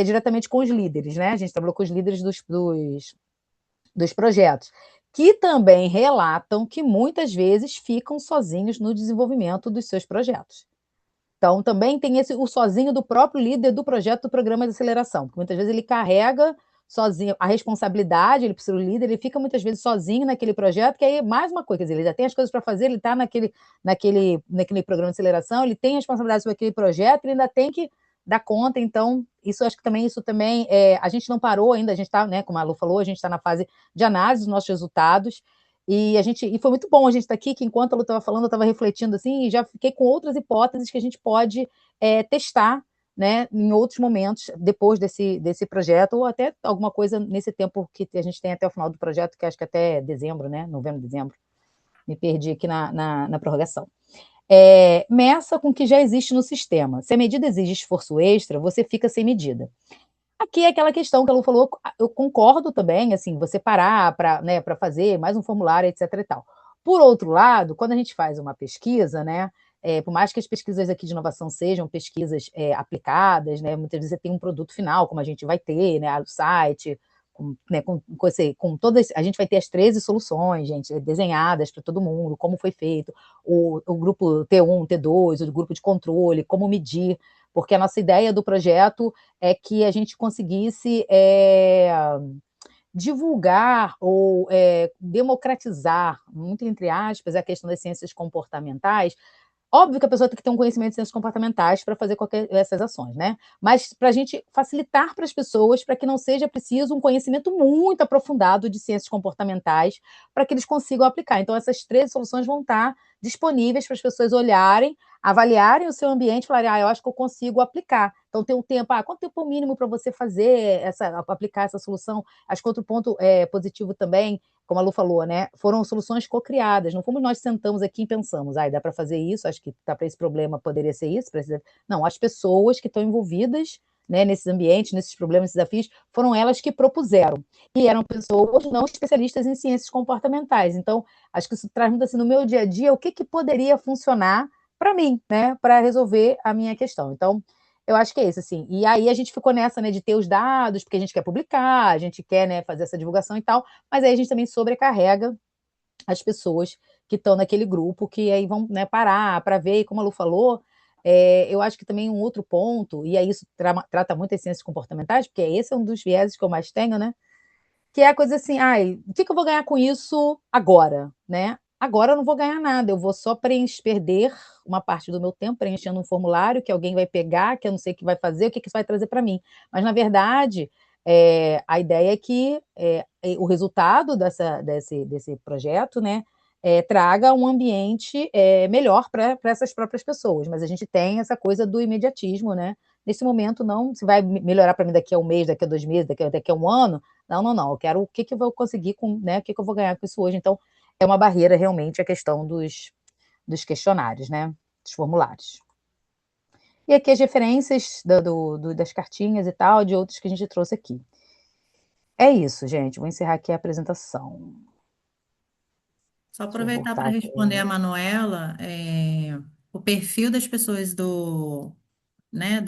diretamente com os líderes, né? A gente trabalhou com os líderes dos projetos, que também relatam que muitas vezes ficam sozinhos no desenvolvimento dos seus projetos. Então, também tem o sozinho do próprio líder do projeto do programa de aceleração, porque muitas vezes ele carrega sozinho a responsabilidade, ele precisa do líder, ele fica muitas vezes sozinho naquele projeto, que aí mais uma coisa, quer dizer, ele já tem as coisas para fazer, ele está naquele programa de aceleração, ele tem a responsabilidade sobre aquele projeto, ele ainda tem que dar conta. Então, acho que isso também, a gente não parou ainda, a gente está, né, como a Lu falou, a gente está na fase de análise dos nossos resultados, e foi muito bom a gente estar aqui, que enquanto a Lu estava falando, eu estava refletindo assim, e já fiquei com outras hipóteses que a gente pode testar, né, em outros momentos, depois desse projeto, ou até alguma coisa nesse tempo que a gente tem até o final do projeto, que acho que até dezembro, né, novembro, dezembro. Me perdi aqui na prorrogação. Meça com o que já existe no sistema. Se a medida exige esforço extra, você fica sem medida. Aqui é aquela questão que a Lu falou, eu concordo também, assim, você parar para, né, para fazer mais um formulário, etc e tal. Por outro lado, quando a gente faz uma pesquisa, né, por mais que as pesquisas aqui de inovação sejam pesquisas aplicadas, né, muitas vezes você tem um produto final, como a gente vai ter, né, o site, né, com todas, a gente vai ter as 13 soluções, gente, desenhadas para todo mundo, como foi feito, o grupo T1, T2, o grupo de controle, como medir, porque a nossa ideia do projeto é que a gente conseguisse divulgar ou democratizar, muito entre aspas, a questão das ciências comportamentais. Óbvio que a pessoa tem que ter um conhecimento de ciências comportamentais para fazer qualquer dessas ações, né? Mas para a gente facilitar para as pessoas, para que não seja preciso um conhecimento muito aprofundado de ciências comportamentais para que eles consigam aplicar. Então, essas 13 soluções vão estar disponíveis para as pessoas olharem, avaliarem o seu ambiente e falarem, eu acho que eu consigo aplicar. Então, tem um tempo, quanto tempo é o mínimo para você aplicar essa solução? Acho que outro ponto positivo também, como a Lu falou, né? Foram soluções co-criadas. Não fomos nós que sentamos aqui e pensamos, dá para fazer isso, acho que para esse problema poderia ser isso. Não, as pessoas que estão envolvidas, né, nesses ambientes, nesses problemas, nesses desafios, foram elas que propuseram. E eram pessoas não especialistas em ciências comportamentais. Então, acho que isso traz muito assim no meu dia a dia, o que poderia funcionar para mim, né, para resolver a minha questão. Então, eu acho que é isso, assim. E aí a gente ficou nessa, né, de ter os dados, porque a gente quer publicar, a gente quer, né, fazer essa divulgação e tal, mas aí a gente também sobrecarrega as pessoas que estão naquele grupo, que aí vão, né, parar para ver, e como a Lu falou, eu acho que também um outro ponto, e aí isso trata muito as ciências comportamentais, porque esse é um dos vieses que eu mais tenho, né, que é a coisa assim, o que eu vou ganhar com isso agora, né? Agora eu não vou ganhar nada, eu vou só perder uma parte do meu tempo preenchendo um formulário que alguém vai pegar, que eu não sei o que vai fazer, o que isso vai trazer para mim. Mas, na verdade, a ideia é que o resultado desse projeto, né, traga um ambiente melhor para essas próprias pessoas. Mas a gente tem essa coisa do imediatismo, né? Nesse momento, não se vai melhorar para mim daqui a um mês, daqui a 2 meses, daqui a um ano. Não. Eu quero o que eu vou conseguir com, né? O que eu vou ganhar com isso hoje. Então, é uma barreira realmente a questão dos questionários, né? Dos formulários. E aqui as referências das cartinhas e tal, de outros que a gente trouxe aqui. É isso, gente. Vou encerrar aqui a apresentação. Só Deixa eu aproveitar voltar para aqui. responder a Manuela, o perfil das pessoas né,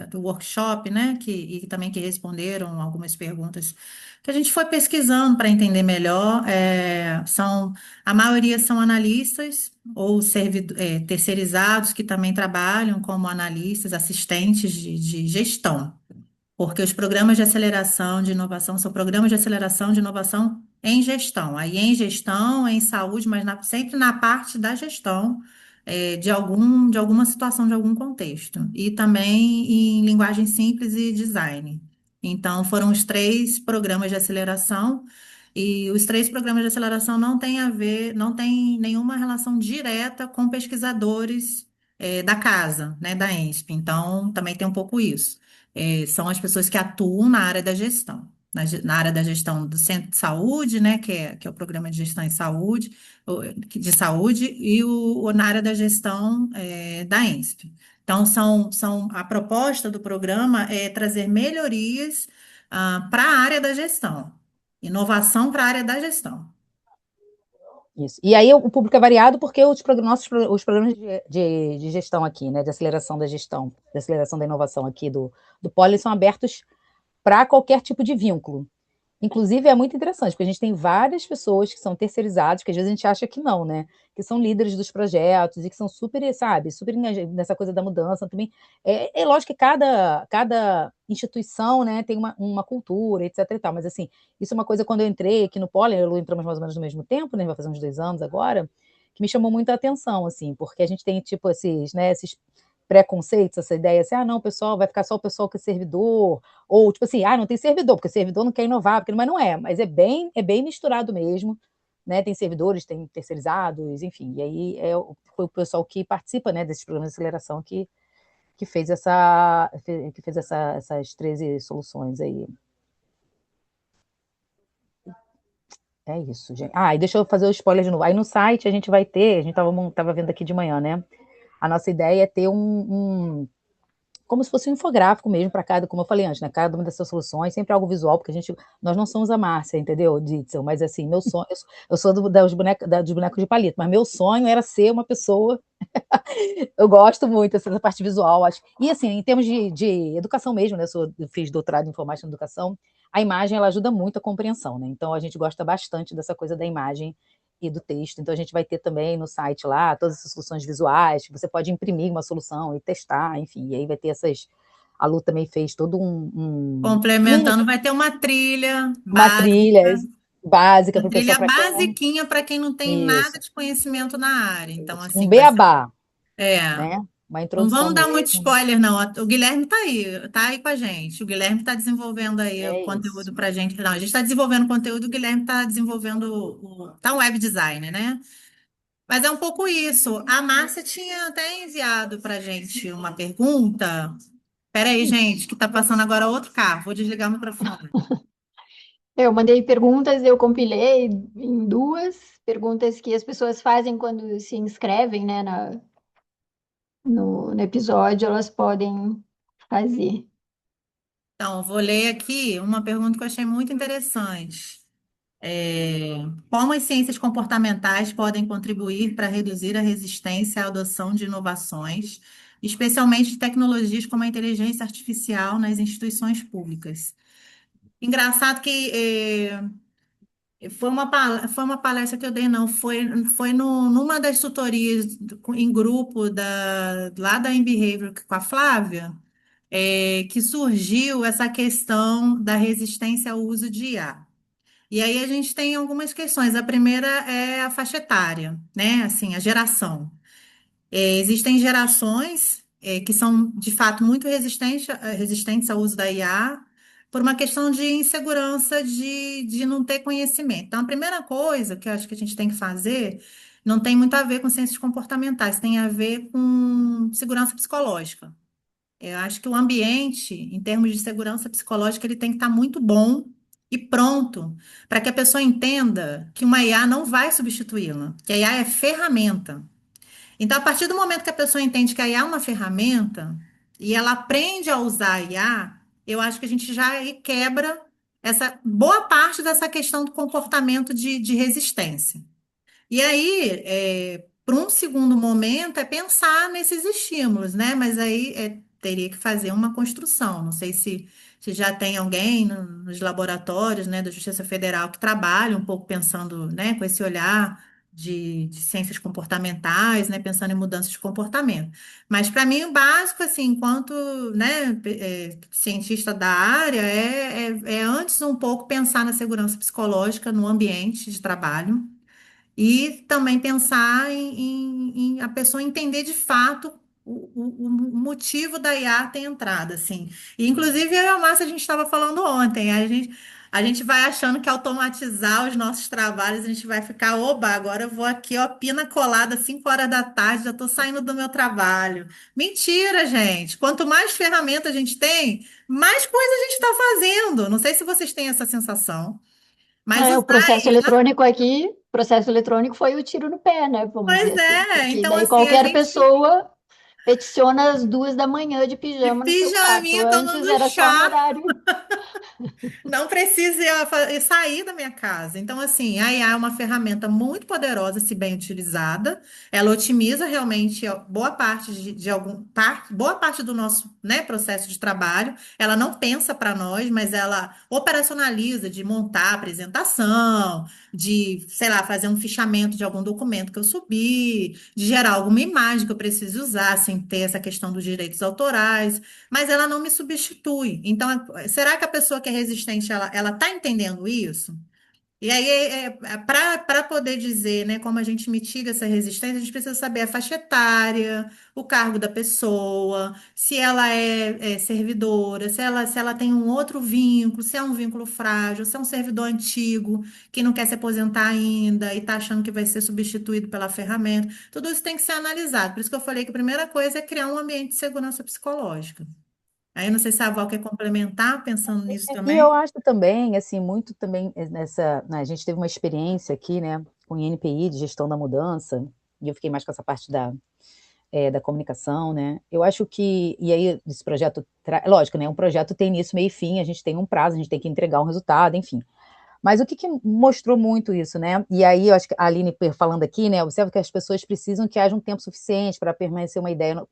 do workshop, né, e também que responderam algumas perguntas que a gente foi pesquisando para entender melhor, a maioria são analistas ou terceirizados que também trabalham como analistas, assistentes de gestão. Porque os programas de aceleração de inovação são programas de aceleração de inovação em gestão. Aí em gestão, em saúde, mas sempre na parte da gestão de alguma situação, de algum contexto. E também em linguagem simples e design. Então, foram os 3 programas de aceleração, e os 3 programas de aceleração não têm a ver, não têm nenhuma relação direta com pesquisadores da casa, né, da ENSP. Então, também tem um pouco isso. São as pessoas que atuam na área da gestão. na área da gestão do centro de saúde, né, que é o programa de gestão em saúde, de saúde, e na área da gestão da ENSP. Então, a proposta do programa é trazer melhorias para a área da gestão, inovação para a área da gestão. Isso. E aí o público é variado porque os programas de gestão aqui, né, de aceleração da gestão, de aceleração da inovação aqui do Poli são abertos para qualquer tipo de vínculo. Inclusive, é muito interessante, porque a gente tem várias pessoas que são terceirizadas, que às vezes a gente acha que não, né? Que são líderes dos projetos e que são super, sabe, super nessa coisa da mudança também. É lógico que cada instituição, né, tem uma cultura, etc e tal, mas assim, isso é uma coisa quando eu entrei aqui no Poli, eu entramos mais ou menos no mesmo tempo, né, vai fazer uns 2 anos agora, que me chamou muita atenção, assim, porque a gente tem, tipo, esses preconceitos, essa ideia assim, não, o pessoal vai ficar só o pessoal que é servidor, ou tipo assim, não tem servidor, porque servidor não quer inovar, mas não é, mas é bem misturado mesmo, né? Tem servidores, tem terceirizados, enfim, e aí foi o pessoal que participa, né, desses programas de aceleração que fez essas 13 soluções aí. É isso, gente. E deixa eu fazer o spoiler de novo. Aí no site a gente vai ter, a gente tava vendo aqui de manhã, né? A nossa ideia é ter como se fosse um infográfico mesmo para cada, como eu falei antes, né? Cada uma dessas soluções, sempre algo visual, porque nós não somos a Márcia, entendeu, Ditzel? Mas assim, meu sonho, eu sou dos bonecos de palito, mas meu sonho era ser uma pessoa. Eu gosto muito dessa parte visual, acho. E assim, em termos de educação mesmo, né? Eu fiz doutorado em informática e educação, a imagem ela ajuda muito a compreensão, né? Então a gente gosta bastante dessa coisa da imagem e do texto. Então a gente vai ter também no site lá todas essas soluções visuais, que você pode imprimir uma solução e testar, enfim, e aí vai ter essas. A Lu também fez todo mini, Complementando, vai ter uma trilha uma trilha básica. básica Uma para o pessoal, trilha para quem não. basiquinha para quem não tem nada Isso, de conhecimento na área. Então, isso. Um assim, vai ser. beabá, É. né? Uma Não introdução vamos dar muito mesmo. spoiler, não. O Guilherme tá aí com a gente. O Guilherme está desenvolvendo aí o É isso. conteúdo para a gente. Não, a gente está desenvolvendo conteúdo, o Guilherme está desenvolvendo tá um web designer, né? Mas é um pouco isso. A Márcia tinha até enviado para a gente uma pergunta. Espera aí, gente, que está passando agora outro carro. Vou desligar o microfone. Eu mandei perguntas, eu compilei em duas perguntas que as pessoas fazem quando se inscrevem, né, no episódio, elas podem fazer. Então, vou ler aqui uma pergunta que eu achei muito interessante. É, como as ciências comportamentais podem contribuir para reduzir a resistência à adoção de inovações, especialmente de tecnologias como a inteligência artificial nas instituições públicas? Engraçado que foi uma palestra que eu dei, não, foi numa das tutorias em grupo lá da InBehavior com a Flávia, que surgiu essa questão da resistência ao uso de IA. E aí a gente tem algumas questões. A primeira é a faixa etária, né? Assim, a geração. Existem gerações que são, de fato, muito resistentes ao uso da IA por uma questão de insegurança de não ter conhecimento. Então, a primeira coisa que eu acho que a gente tem que fazer não tem muito a ver com ciências comportamentais, tem a ver com segurança psicológica. Eu acho que o ambiente, em termos de segurança psicológica, ele tem que estar muito bom e pronto para que a pessoa entenda que uma IA não vai substituí-la, que a IA é ferramenta. Então, a partir do momento que a pessoa entende que a IA é uma ferramenta e ela aprende a usar a IA, eu acho que a gente já aí quebra essa boa parte dessa questão do comportamento de resistência. E aí, para um segundo momento, é pensar nesses estímulos, né? Mas aí teria que fazer uma construção. Não sei se já tem alguém nos laboratórios, né, da Justiça Federal que trabalha um pouco pensando, né, com esse olhar de ciências comportamentais, né, pensando em mudanças de comportamento. Mas para mim, o básico, assim, enquanto, né, cientista da área, é antes um pouco pensar na segurança psicológica no ambiente de trabalho e também pensar em a pessoa entender de fato o motivo da IA ter entrado, assim. E, inclusive, eu e a Márcia, a gente estava falando ontem, a gente A gente vai achando que automatizar os nossos trabalhos, a gente vai ficar, oba, agora eu vou aqui, ó, pina colada, 5 horas da tarde, já estou saindo do meu trabalho. Mentira, gente. Quanto mais ferramenta a gente tem, mais coisa a gente está fazendo. Não sei se vocês têm essa sensação, mas É, o usar processo eletrônico aqui, o processo eletrônico foi o tiro no pé, né? Vamos dizer pois assim. é. Porque Então, daí assim, a qualquer gente pessoa peticiona às 2 da manhã de de pijama no seu quarto. pijaminha Antes tomando era só no chá. horário. Não precisa sair da minha casa. Então, assim, a IA é uma ferramenta muito poderosa, se bem utilizada. Ela otimiza realmente boa parte boa parte do nosso, né, processo de trabalho. Ela não pensa para nós, mas ela operacionaliza de montar a apresentação, de, sei lá, fazer um fichamento de algum documento que eu subi, de gerar alguma imagem que eu precise usar, sem ter essa questão dos direitos autorais, mas ela não me substitui. Então, será que a pessoa que é resistente, ela está entendendo isso? E aí, para poder dizer, né, como a gente mitiga essa resistência, a gente precisa saber a faixa etária, o cargo da pessoa, se ela é servidora, se ela tem um outro vínculo, se é um vínculo frágil, se é um servidor antigo que não quer se aposentar ainda e está achando que vai ser substituído pela ferramenta. Tudo isso tem que ser analisado. Por isso que eu falei que a primeira coisa é criar um ambiente de segurança psicológica. Aí não sei se a avó quer complementar pensando nisso E eu também. acho também, assim, muito também nessa, né, a gente teve uma experiência aqui, né, com o INPI de gestão da mudança, e eu fiquei mais com essa parte da comunicação, né? Eu acho que, e aí esse projeto, lógico, né, um projeto tem início, meio e fim, a gente tem um prazo, a gente tem que entregar um resultado, enfim. Mas o que mostrou muito isso, né? E aí, eu acho que a Aline falando aqui, né? Observa que as pessoas precisam que haja um tempo suficiente para permanecer uma ideia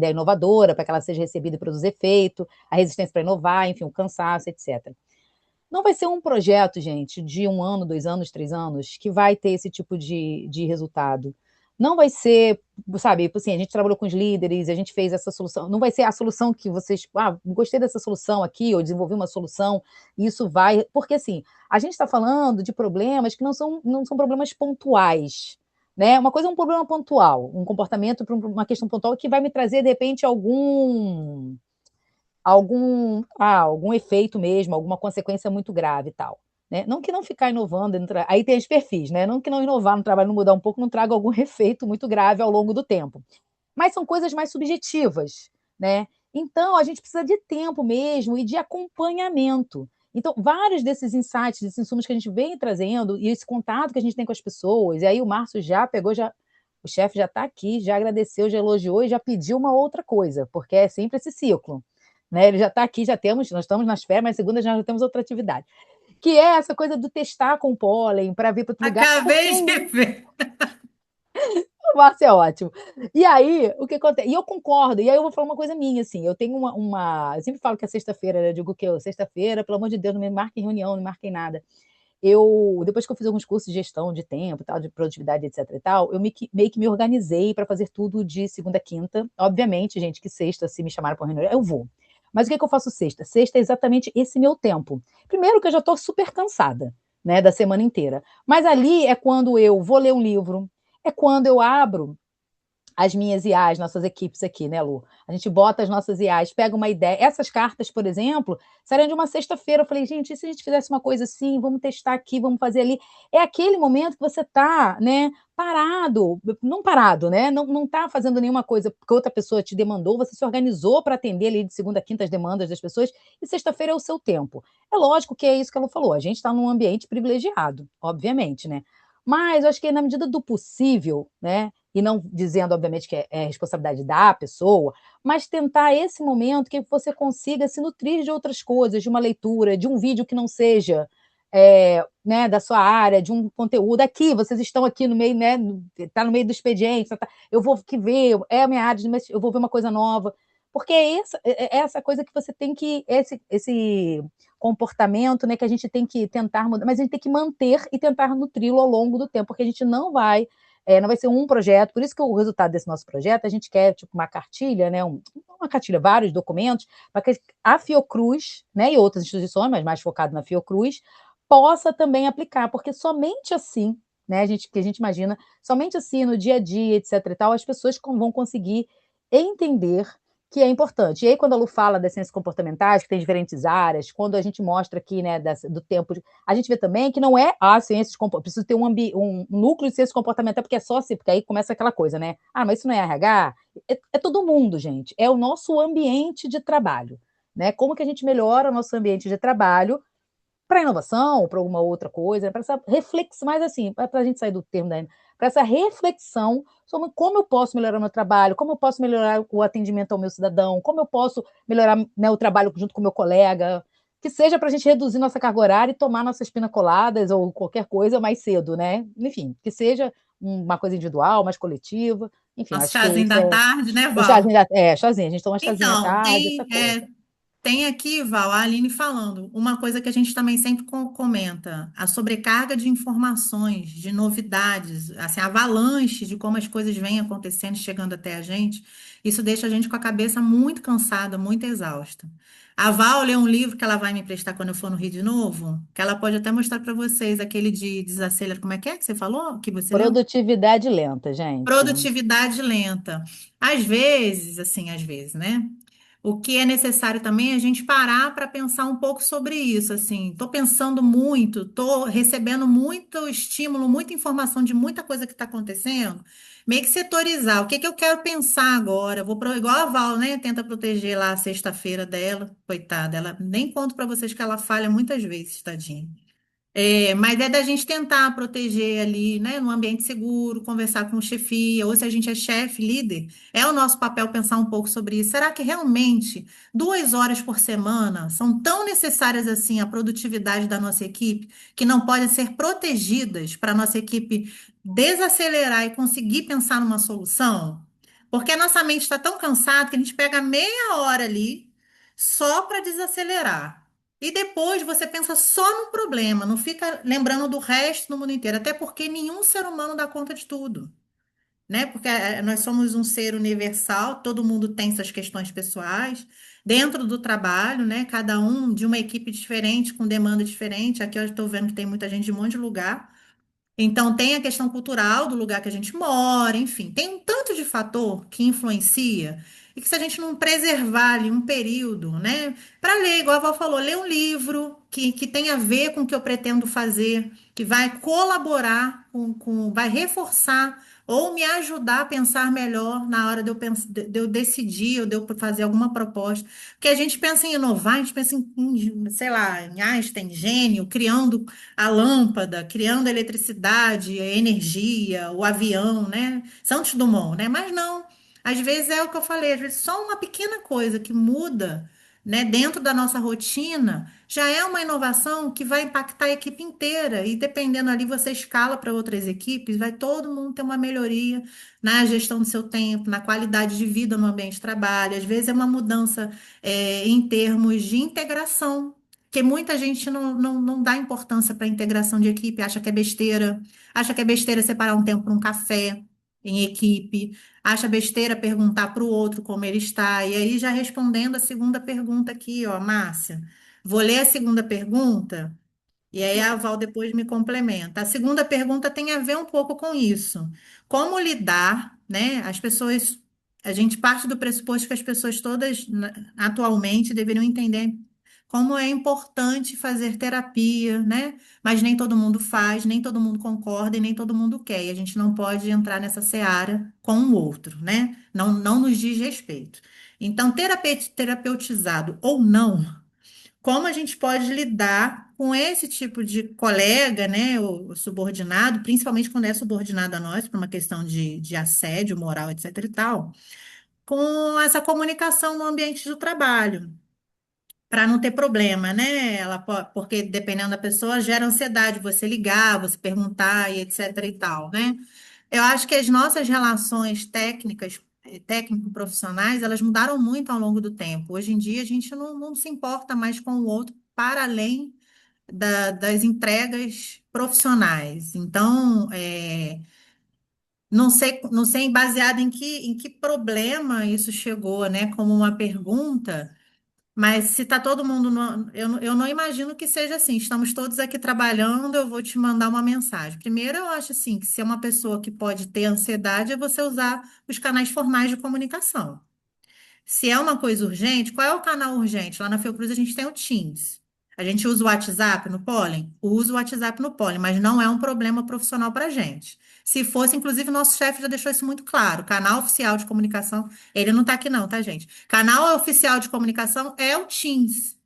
inovadora, para que ela seja recebida e produzir efeito, a resistência para inovar, enfim, o cansaço, etc. Não vai ser um projeto, gente, de 1 ano, 2 anos, 3 anos, que vai ter esse tipo de resultado. Não vai ser, sabe, assim, a gente trabalhou com os líderes, a gente fez essa solução. Não vai ser a solução que vocês, gostei dessa solução aqui, ou desenvolvi uma solução, e isso vai. Porque, assim, a gente está falando de problemas que não são problemas pontuais. Né? Uma coisa é um problema pontual, um comportamento para uma questão pontual que vai me trazer, de repente, algum efeito mesmo, alguma consequência muito grave e tal. Né? Não que não ficar inovando, aí tem os perfis, né? Não que não inovar no trabalho, não mudar um pouco, não traga algum efeito muito grave ao longo do tempo. Mas são coisas mais subjetivas, né? Então, a gente precisa de tempo mesmo e de acompanhamento. Então, vários desses insights, desses insumos que a gente vem trazendo, e esse contato que a gente tem com as pessoas, e aí o Márcio já pegou, o chefe já está aqui, já agradeceu, já elogiou e já pediu uma outra coisa, porque é sempre esse ciclo. Né? Ele já está aqui, nós estamos nas férias, mas segunda já temos outra atividade. Que é essa coisa do testar com pólen para vir para outro lugar. Porque Acabei de ver. o Márcio é ótimo. E aí, o que acontece? E eu concordo, e aí eu vou falar uma coisa minha, assim, eu tenho eu sempre falo que é sexta-feira, né? Eu digo que sexta-feira, pelo amor de Deus, não me marquem reunião, não me marquem nada. Depois que eu fiz alguns cursos de gestão de tempo, tal, de produtividade, etc e tal, eu meio que me organizei para fazer tudo de segunda a quinta. Obviamente, gente, que sexta, se me chamarem para reunião, eu vou. Mas o que eu faço sexta? Sexta é exatamente esse meu tempo. Primeiro que eu já estou super cansada, né, da semana inteira. Mas ali é quando eu vou ler um livro, é quando eu abro as minhas IAs, nossas equipes aqui, né, Lu? A gente bota as nossas IAs, pega uma ideia. Essas cartas, por exemplo, saíram de uma sexta-feira. Eu falei, gente, e se a gente fizesse uma coisa assim, vamos testar aqui, vamos fazer ali. É aquele momento que você está, né, parado, não parado, né? Não está fazendo nenhuma coisa porque outra pessoa te demandou, você se organizou para atender ali de segunda a quinta as demandas das pessoas, e sexta-feira é o seu tempo. É lógico que é isso que ela falou, a gente está num ambiente privilegiado, obviamente, né? Mas eu acho que na medida do possível, né? E não dizendo, obviamente, que é responsabilidade da pessoa, mas tentar esse momento que você consiga se nutrir de outras coisas, de uma leitura, de um vídeo que não seja né, da sua área, de um conteúdo. Aqui, vocês estão aqui no meio, né? Está no meio do expediente, eu vou que ver, é a minha área, mas eu vou ver uma coisa nova. Porque é essa coisa que você tem que. Esse comportamento, né, que a gente tem que tentar mudar, mas a gente tem que manter e tentar nutri-lo ao longo do tempo, porque a gente não vai ser um projeto, por isso que o resultado desse nosso projeto, a gente quer tipo uma cartilha, né, uma cartilha, vários documentos, para que a Fiocruz, né, e outras instituições, mas mais focado na Fiocruz, possa também aplicar, porque somente assim, né, que a gente imagina, somente assim, no dia a dia, etc e tal, as pessoas vão conseguir entender que é importante. E aí, quando a Lu fala das ciências comportamentais, que tem diferentes áreas, quando a gente mostra aqui, né, do tempo, a gente vê também que não é a ciências precisa ter um núcleo de ciências comportamentais, porque é só assim, porque aí começa aquela coisa, né? Ah, mas isso não é RH? É todo mundo, gente. É o nosso ambiente de trabalho, né? Como que a gente melhora o nosso ambiente de trabalho para inovação, para alguma outra coisa, para essa reflexão, mais assim, para a gente sair do termo da para essa reflexão sobre como eu posso melhorar meu trabalho, como eu posso melhorar o atendimento ao meu cidadão, como eu posso melhorar, né, o trabalho junto com o meu colega, que seja para a gente reduzir nossa carga horária e tomar nossas pinacoladas ou qualquer coisa mais cedo, né? Enfim, que seja uma coisa individual, mais coletiva. Enfim, Nosso acho que chazinho esse da é tarde, né, o Val? chazinho, chazinho, a gente toma chazinho à Então, tarde, essa coisa. tem aqui, Val, a Aline falando, uma coisa que a gente também sempre comenta, a sobrecarga de informações, de novidades, assim, a avalanche de como as coisas vêm acontecendo, chegando até a gente, isso deixa a gente com a cabeça muito cansada, muito exausta. A Val lê um livro que ela vai me emprestar quando eu for no Rio de novo, que ela pode até mostrar para vocês, aquele de desacelerar, como é que você falou? Que você leu? Produtividade lenta, gente. Produtividade lenta. Às vezes, né? O que é necessário também é a gente parar para pensar um pouco sobre isso. Assim, estou pensando muito, estou recebendo muito estímulo, muita informação de muita coisa que está acontecendo. Meio que setorizar. O que que eu quero pensar agora? Igual a Val, né? Tenta proteger lá a sexta-feira dela, coitada. Ela nem conto para vocês que ela falha muitas vezes, tadinha. Mas é da gente tentar proteger ali, né, num ambiente seguro, conversar com o chefia, ou se a gente é chefe, líder, é o nosso papel pensar um pouco sobre isso. Será que realmente 2 horas por semana são tão necessárias assim à produtividade da nossa equipe, que não podem ser protegidas para a nossa equipe desacelerar e conseguir pensar numa solução? Porque a nossa mente está tão cansada que a gente pega meia hora ali só para desacelerar. E depois você pensa só no problema, não fica lembrando do resto do mundo inteiro, até porque nenhum ser humano dá conta de tudo, né? Porque nós somos um ser universal, todo mundo tem suas questões pessoais dentro do trabalho, né? Cada um de uma equipe diferente, com demanda diferente. Aqui eu estou vendo que tem muita gente de um monte de lugar. Então, tem a questão cultural do lugar que a gente mora, enfim, tem um tanto de fator que influencia e que se a gente não preservar ali um período, né, para ler, igual a Val falou, ler um livro que tem a ver com o que eu pretendo fazer, que vai colaborar vai reforçar ou me ajudar a pensar melhor na hora de eu decidir ou de eu fazer alguma proposta. Porque a gente pensa em inovar, a gente pensa sei lá, em Einstein, gênio, criando a lâmpada, criando a eletricidade, a energia, o avião, né? Santos Dumont, né? Mas não, às vezes é o que eu falei, às vezes só uma pequena coisa que muda, né, dentro da nossa rotina, já é uma inovação que vai impactar a equipe inteira. E dependendo ali, você escala para outras equipes, vai todo mundo ter uma melhoria na gestão do seu tempo, na qualidade de vida no ambiente de trabalho. Às vezes é uma mudança, em termos de integração. Porque muita gente não dá importância para a integração de equipe, acha que é besteira separar um tempo para um café em equipe, acha besteira perguntar para o outro como ele está. E aí, já respondendo a segunda pergunta aqui, ó, Márcia, vou ler a segunda pergunta e aí a Val depois me complementa. A segunda pergunta tem a ver um pouco com isso. Como lidar, né? A gente parte do pressuposto que as pessoas todas atualmente deveriam entender como é importante fazer terapia, né? Mas nem todo mundo faz, nem todo mundo concorda e nem todo mundo quer. E a gente não pode entrar nessa seara com o outro, né? Não nos diz respeito. Então, terapeutizado ou não, como a gente pode lidar com esse tipo de colega, né, o subordinado, principalmente quando é subordinado a nós, por uma questão de assédio moral, etc e tal, com essa comunicação no ambiente do trabalho, para não ter problema, né? Porque dependendo da pessoa, gera ansiedade você ligar, você perguntar e etc e tal, né? Eu acho que as nossas relações técnicas, técnico-profissionais, elas mudaram muito ao longo do tempo. Hoje em dia, a gente não se importa mais com o outro para além das entregas profissionais. Então, não sei baseado em que problema isso chegou, né, como uma pergunta. Mas se está todo mundo. Eu não imagino que seja assim. Estamos todos aqui trabalhando, eu vou te mandar uma mensagem. Primeiro, eu acho assim, que se é uma pessoa que pode ter ansiedade, é você usar os canais formais de comunicação. Se é uma coisa urgente, qual é o canal urgente? Lá na Fiocruz a gente tem o Teams. A gente usa o WhatsApp no Pólen? Usa o WhatsApp no Pólen, mas não é um problema profissional para a gente. Se fosse, inclusive, o nosso chefe já deixou isso muito claro. Canal oficial de comunicação, ele não está aqui não, tá, gente? Canal oficial de comunicação é o Teams.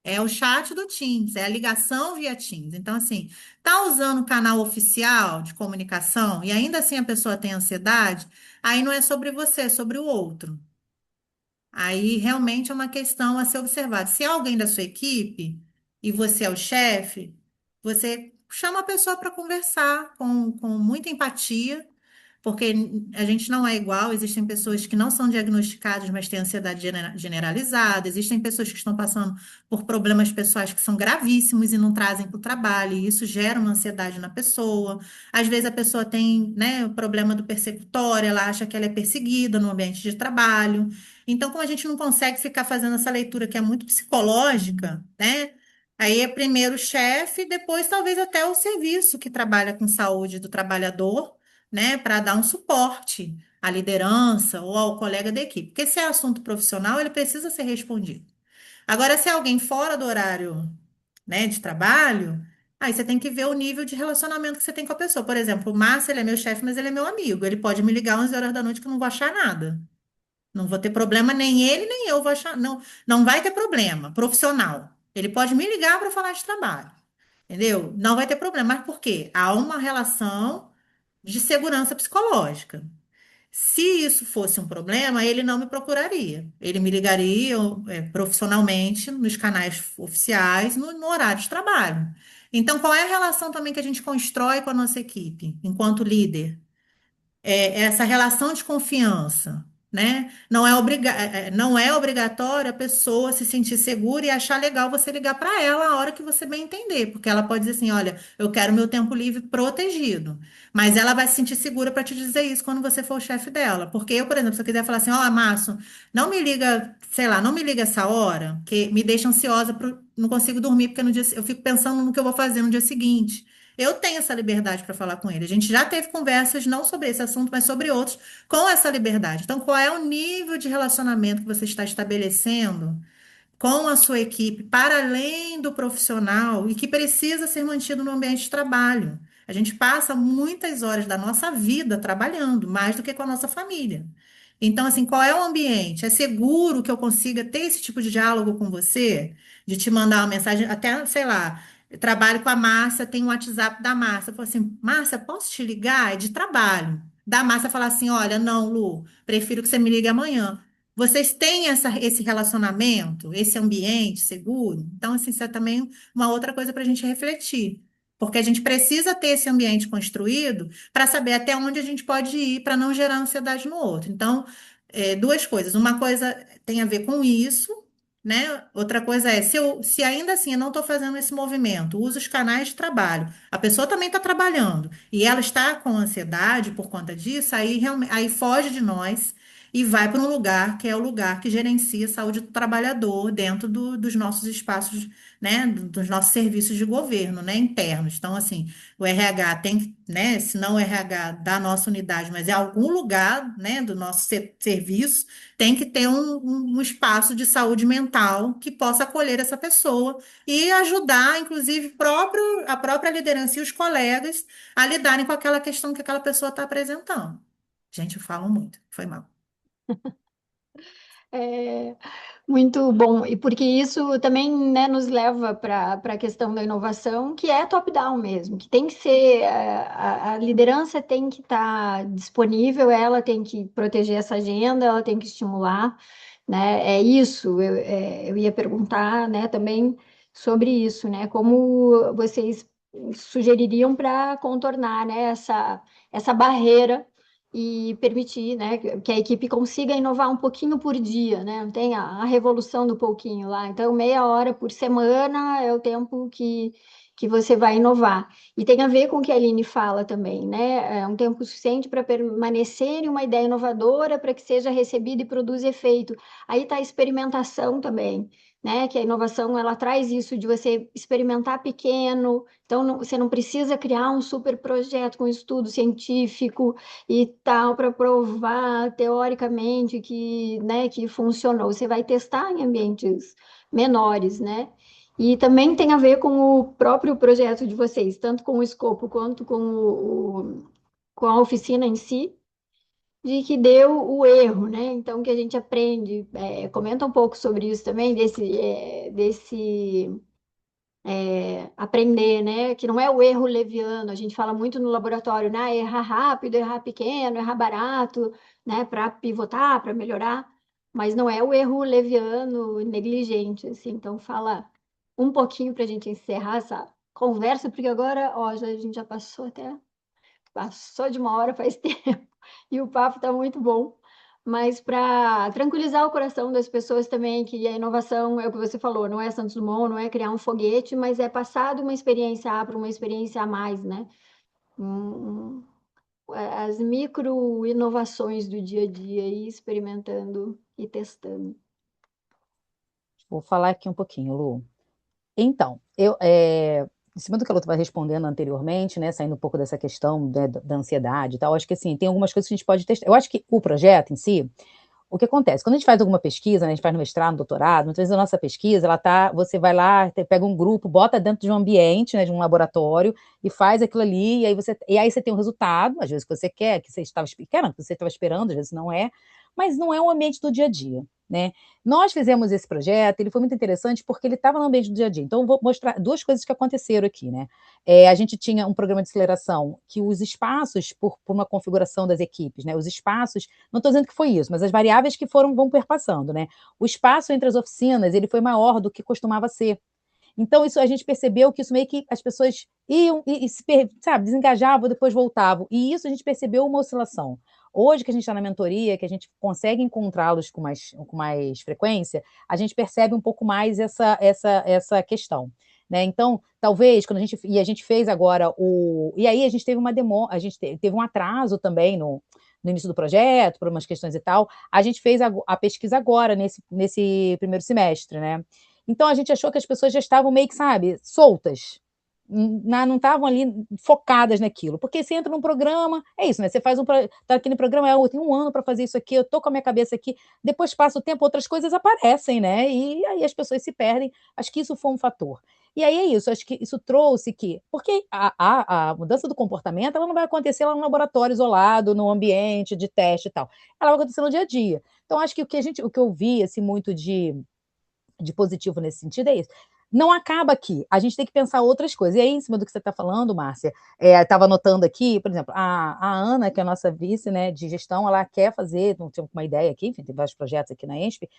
É o chat do Teams, é a ligação via Teams. Então, assim, tá usando o canal oficial de comunicação e ainda assim a pessoa tem ansiedade, aí não é sobre você, é sobre o outro. Aí realmente é uma questão a ser observada. Se é alguém da sua equipe e você é o chefe, você chama a pessoa para conversar com muita empatia, porque a gente não é igual, existem pessoas que não são diagnosticadas, mas têm ansiedade generalizada, existem pessoas que estão passando por problemas pessoais que são gravíssimos e não trazem para o trabalho, e isso gera uma ansiedade na pessoa. Às vezes a pessoa tem, né, o problema do persecutório, ela acha que ela é perseguida no ambiente de trabalho. Então, como a gente não consegue ficar fazendo essa leitura que é muito psicológica, né? Aí é primeiro o chefe, depois talvez até o serviço que trabalha com saúde do trabalhador, né, para dar um suporte à liderança ou ao colega da equipe. Porque se é assunto profissional, ele precisa ser respondido. Agora, se é alguém fora do horário, né, de trabalho, aí você tem que ver o nível de relacionamento que você tem com a pessoa. Por exemplo, o Márcio, ele é meu chefe, mas ele é meu amigo. Ele pode me ligar às 11 horas da noite que eu não vou achar nada. Não vou ter problema, nem ele, nem eu vou achar. Não, não vai ter problema profissional. Ele pode me ligar para falar de trabalho. Entendeu? Não vai ter problema. Mas por quê? Há uma relação de segurança psicológica. Se isso fosse um problema, ele não me procuraria. Ele me ligaria, profissionalmente nos canais oficiais, no horário de trabalho. Então, qual é a relação também que a gente constrói com a nossa equipe, enquanto líder? Essa relação de confiança, né? Não é obrigatório a pessoa se sentir segura e achar legal você ligar para ela a hora que você bem entender, porque ela pode dizer assim, olha, eu quero meu tempo livre protegido, mas ela vai se sentir segura para te dizer isso quando você for o chefe dela, porque eu, por exemplo, se eu quiser falar assim, ó, Márcio, não me liga, sei lá, não me liga essa hora, que me deixa ansiosa, não consigo dormir, porque no dia, eu fico pensando no que eu vou fazer no dia seguinte. Eu tenho essa liberdade para falar com ele. A gente já teve conversas não sobre esse assunto, mas sobre outros, com essa liberdade. Então, qual é o nível de relacionamento que você está estabelecendo com a sua equipe, para além do profissional e que precisa ser mantido no ambiente de trabalho? A gente passa muitas horas da nossa vida trabalhando, mais do que com a nossa família. Então, assim, qual é o ambiente? É seguro que eu consiga ter esse tipo de diálogo com você? De te mandar uma mensagem, até, sei lá, eu trabalho com a Márcia, tem o WhatsApp da Márcia. Eu falo assim, Márcia, posso te ligar? É de trabalho. Da Márcia falar assim, olha, não, Lu, prefiro que você me ligue amanhã. Vocês têm esse relacionamento, esse ambiente seguro? Então, assim, isso é também uma outra coisa para a gente refletir. Porque a gente precisa ter esse ambiente construído para saber até onde a gente pode ir para não gerar ansiedade no outro. Então, duas coisas. Uma coisa tem a ver com isso, né? Outra coisa é, se ainda assim eu não estou fazendo esse movimento, uso os canais de trabalho, a pessoa também está trabalhando e ela está com ansiedade por conta disso, aí, realmente, aí foge de nós e vai para um lugar que é o lugar que gerencia a saúde do trabalhador dentro dos nossos espaços, né, dos nossos serviços de governo, né, internos. Então, assim, o RH tem que, né, se não o RH da nossa unidade, mas é algum lugar, né, do nosso serviço, tem que ter um espaço de saúde mental que possa acolher essa pessoa e ajudar, inclusive, a própria liderança e os colegas a lidarem com aquela questão que aquela pessoa está apresentando. Gente, eu falo muito, foi mal. É, muito bom, e porque isso também, né, nos leva para a questão da inovação, que é top-down mesmo, que tem que ser, a liderança tem que estar disponível, ela tem que proteger essa agenda, ela tem que estimular, né, é isso, eu ia perguntar, né, também sobre isso, né, como vocês sugeririam para contornar, né, essa barreira e permitir, né, que a equipe consiga inovar um pouquinho por dia, né? Não tem a revolução do pouquinho lá. Então, meia hora por semana é o tempo que você vai inovar. E tem a ver com o que a Aline fala também, né? É um tempo suficiente para permanecer em uma ideia inovadora para que seja recebida e produza efeito. Aí está a experimentação também, né? Que a inovação ela traz isso de você experimentar pequeno, então você não precisa criar um super projeto com estudo científico e tal para provar teoricamente que, né, que funcionou. Você vai testar em ambientes menores, né? E também tem a ver com o próprio projeto de vocês, tanto com o escopo quanto com a oficina em si, de que deu o erro, né? Então, que a gente aprende, comenta um pouco sobre isso também, desse aprender, né? Que não é o erro leviano, a gente fala muito no laboratório, né? Errar rápido, errar pequeno, errar barato, né? Para pivotar, para melhorar, mas não é o erro leviano, negligente, assim. Então, fala um pouquinho para a gente encerrar essa conversa, porque agora, ó, a gente já passou de 1 hora faz tempo e o papo está muito bom. Mas para tranquilizar o coração das pessoas também, que a inovação é o que você falou, não é Santos Dumont, não é criar um foguete, mas é passar de uma experiência A para uma experiência a mais, né? Hum, as micro inovações do dia a dia, e experimentando e testando. Vou falar aqui um pouquinho, Lu. Então, em cima do que ela estava respondendo anteriormente, né, saindo um pouco dessa questão, né, da ansiedade e tal, acho que assim, tem algumas coisas que a gente pode testar. Eu acho que o projeto em si, o que acontece? Quando a gente faz alguma pesquisa, né, a gente faz no mestrado, no doutorado, muitas vezes a nossa pesquisa, você vai lá, pega um grupo, bota dentro de um ambiente, né, de um laboratório, e faz aquilo ali, e aí você tem um resultado, às vezes que você quer, que você estava esperando, às vezes não é, mas não é um ambiente do dia a dia, né? Nós fizemos esse projeto, ele foi muito interessante porque ele estava no ambiente do dia a dia. Então, eu vou mostrar 2 coisas que aconteceram aqui, né? A gente tinha um programa de aceleração que os espaços, por uma configuração das equipes, né? Os espaços, não estou dizendo que foi isso, mas as variáveis que vão perpassando, né? O espaço entre as oficinas, ele foi maior do que costumava ser. Então, isso a gente percebeu que isso meio que as pessoas iam sabe, desengajavam, depois voltavam. E isso a gente percebeu uma oscilação. Hoje que a gente está na mentoria, que a gente consegue encontrá-los com mais frequência, a gente percebe um pouco mais essa questão. Né? Então, talvez, a gente fez agora e aí a gente teve a gente teve um atraso também no início do projeto, por umas questões e tal, a gente fez a pesquisa agora, nesse primeiro semestre, né? Então a gente achou que as pessoas já estavam meio que, sabe, soltas, não estavam ali focadas naquilo, porque você entra num programa, é isso, né? Você faz tá aqui no programa, eu tenho 1 ano para fazer isso aqui, eu tô com a minha cabeça aqui, depois passa o tempo, outras coisas aparecem, né? E aí as pessoas se perdem, acho que isso foi um fator. E aí é isso, acho que isso trouxe porque a mudança do comportamento, ela não vai acontecer lá no laboratório isolado, no ambiente de teste e tal, ela vai acontecer no dia a dia. Então acho que o que eu vi, assim, muito de positivo nesse sentido é isso. Não acaba aqui, a gente tem que pensar outras coisas. E aí, em cima do que você está falando, Márcia, estava anotando aqui, por exemplo, a Ana, que é a nossa vice, né, de gestão, ela quer fazer, não tinha uma ideia aqui, enfim, tem vários projetos aqui na ENSP,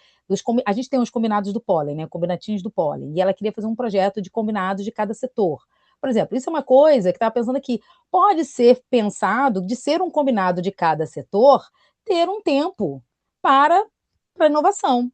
a gente tem os combinados do pólen, né, combinatinhos do pólen, e ela queria fazer um projeto de combinados de cada setor. Por exemplo, isso é uma coisa que estava pensando aqui, pode ser pensado de ser um combinado de cada setor, ter um tempo para inovação.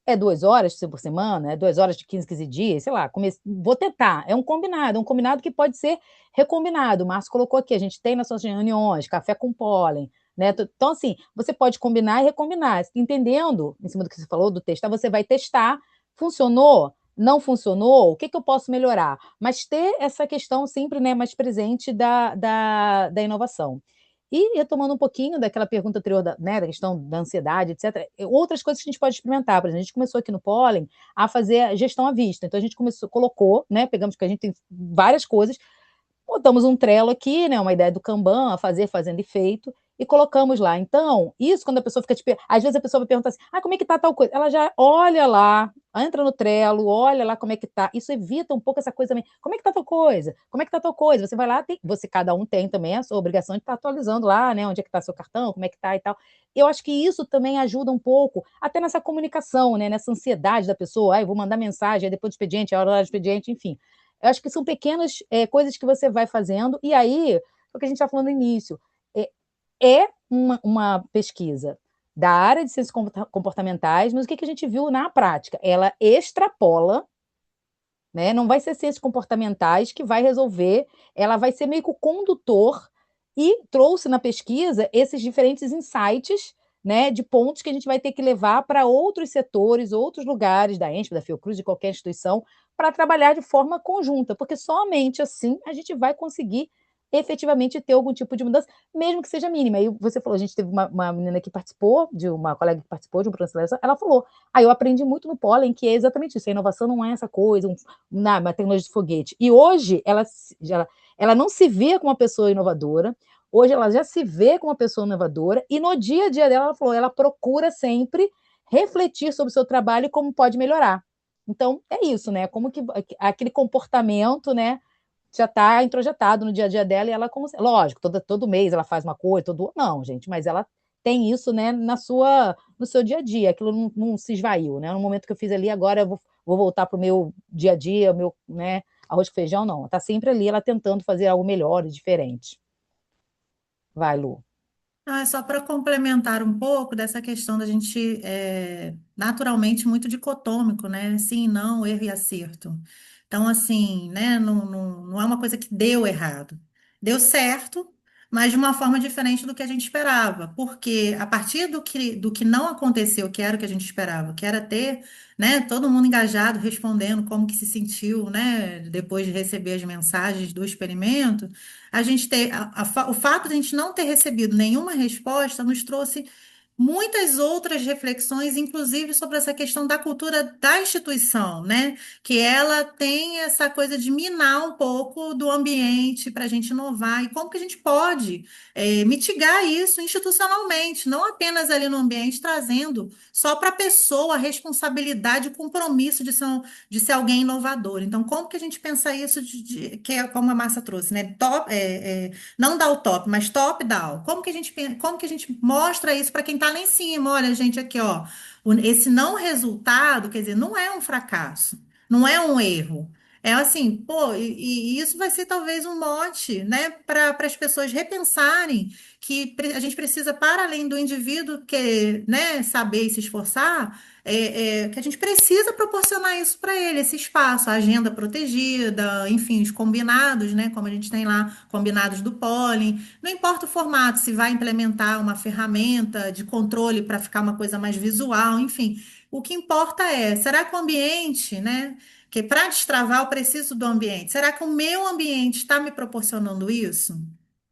É 2 horas por semana, é 2 horas de 15 dias, sei lá, vou tentar. É um combinado que pode ser recombinado. O Márcio colocou aqui, a gente tem nas suas reuniões, café com pólen, né? Então, assim, você pode combinar e recombinar. Entendendo, em cima do que você falou, do testar, você vai testar, funcionou, não funcionou, o que eu posso melhorar? Mas ter essa questão sempre, né, mais presente da inovação. E retomando um pouquinho daquela pergunta anterior, né, da questão da ansiedade, etc., outras coisas que a gente pode experimentar. Por exemplo, a gente começou aqui no Pólen a fazer a gestão à vista. Então, a gente colocou, né, pegamos, que a gente tem várias coisas, botamos um Trello aqui, né, uma ideia do Kanban, a fazer, fazendo e feito, e colocamos lá. Então, isso quando a pessoa fica, tipo, às vezes a pessoa vai perguntar assim, como é que tá tal coisa? Ela já olha lá, entra no Trello, olha lá como é que tá. Isso evita um pouco essa coisa também. Como é que tá tal coisa? Como é que tá tal coisa? Você vai lá, cada um tem também a sua obrigação de estar atualizando lá, né, onde é que tá seu cartão, como é que tá e tal. Eu acho que isso também ajuda um pouco, até nessa comunicação, né, nessa ansiedade da pessoa, eu vou mandar mensagem, aí depois do expediente, a hora do expediente, enfim. Eu acho que são pequenas coisas que você vai fazendo, e aí, é o que a gente está falando no início, é uma pesquisa da área de ciências comportamentais, mas o que a gente viu na prática? Ela extrapola, né? Não vai ser ciências comportamentais que vai resolver, ela vai ser meio que o condutor, e trouxe na pesquisa esses diferentes insights, né, de pontos que a gente vai ter que levar para outros setores, outros lugares da ENSP, da Fiocruz, de qualquer instituição, para trabalhar de forma conjunta, porque somente assim a gente vai conseguir efetivamente ter algum tipo de mudança, mesmo que seja mínima. Aí você falou, a gente teve uma menina que participou, uma colega que participou de um processo de seleção, ela falou, eu aprendi muito no pólen, que é exatamente isso, a inovação não é essa coisa, uma tecnologia de foguete. E hoje ela não se vê como uma pessoa inovadora, hoje ela já se vê como uma pessoa inovadora, e no dia a dia dela, ela falou, ela procura sempre refletir sobre o seu trabalho e como pode melhorar. Então, é isso, né? Como que aquele comportamento, né, já está introjetado no dia a dia dela e ela, lógico, todo mês ela faz uma coisa, não, gente, mas ela tem isso, né, no seu dia a dia, aquilo não se esvaiu, né? No momento que eu fiz ali, agora eu vou voltar para o meu dia a dia, o meu, né, arroz com feijão, não. Está sempre ali, ela tentando fazer algo melhor e diferente. Vai, Lu. Não, é só para complementar um pouco dessa questão da gente naturalmente muito dicotômico, né? Sim, não, erro e acerto. Então, assim, né? Não é uma coisa que deu errado. Deu certo, mas de uma forma diferente do que a gente esperava. Porque a partir do que não aconteceu, que era o que a gente esperava, que era ter, né, todo mundo engajado, respondendo como que se sentiu, né, depois de receber as mensagens do experimento. A gente ter, o fato de a gente não ter recebido nenhuma resposta nos trouxe muitas outras reflexões, inclusive sobre essa questão da cultura da instituição, né? Que ela tem essa coisa de minar um pouco do ambiente para a gente inovar e como que a gente pode mitigar isso institucionalmente, não apenas ali no ambiente, trazendo só para a pessoa a responsabilidade e o compromisso de ser alguém inovador. Então, como que a gente pensa isso que é como a Márcia trouxe, né? Não dar o top, mas top down. Como que a gente mostra isso para quem está lá em cima? Olha, gente, aqui, ó, esse não resultado, quer dizer, não é um fracasso, não é um erro. É assim, pô, e isso vai ser talvez um mote, né, para as pessoas repensarem que a gente precisa, para além do indivíduo que, né, saber e se esforçar, que a gente precisa proporcionar isso para ele, esse espaço, a agenda protegida, enfim, os combinados, né, como a gente tem lá, combinados do pólen. Não importa o formato, se vai implementar uma ferramenta de controle para ficar uma coisa mais visual, enfim. O que importa será que o ambiente, né? Que para destravar eu preciso do ambiente. Será que o meu ambiente está me proporcionando isso?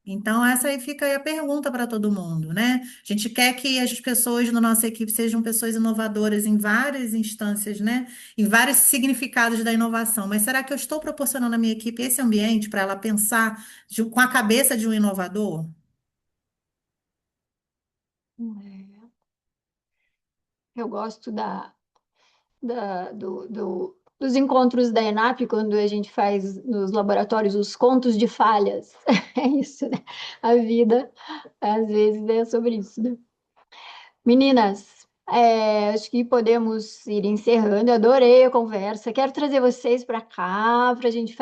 Então, essa aí fica aí a pergunta para todo mundo, né? A gente quer que as pessoas na nossa equipe sejam pessoas inovadoras em várias instâncias, né? Em vários significados da inovação. Mas será que eu estou proporcionando à minha equipe esse ambiente para ela pensar com a cabeça de um inovador? Eu gosto dos encontros da ENAP, quando a gente faz nos laboratórios os contos de falhas. É isso, né? A vida, às vezes, é sobre isso, né? Meninas, acho que podemos ir encerrando. Eu adorei a conversa. Quero trazer vocês para cá para a gente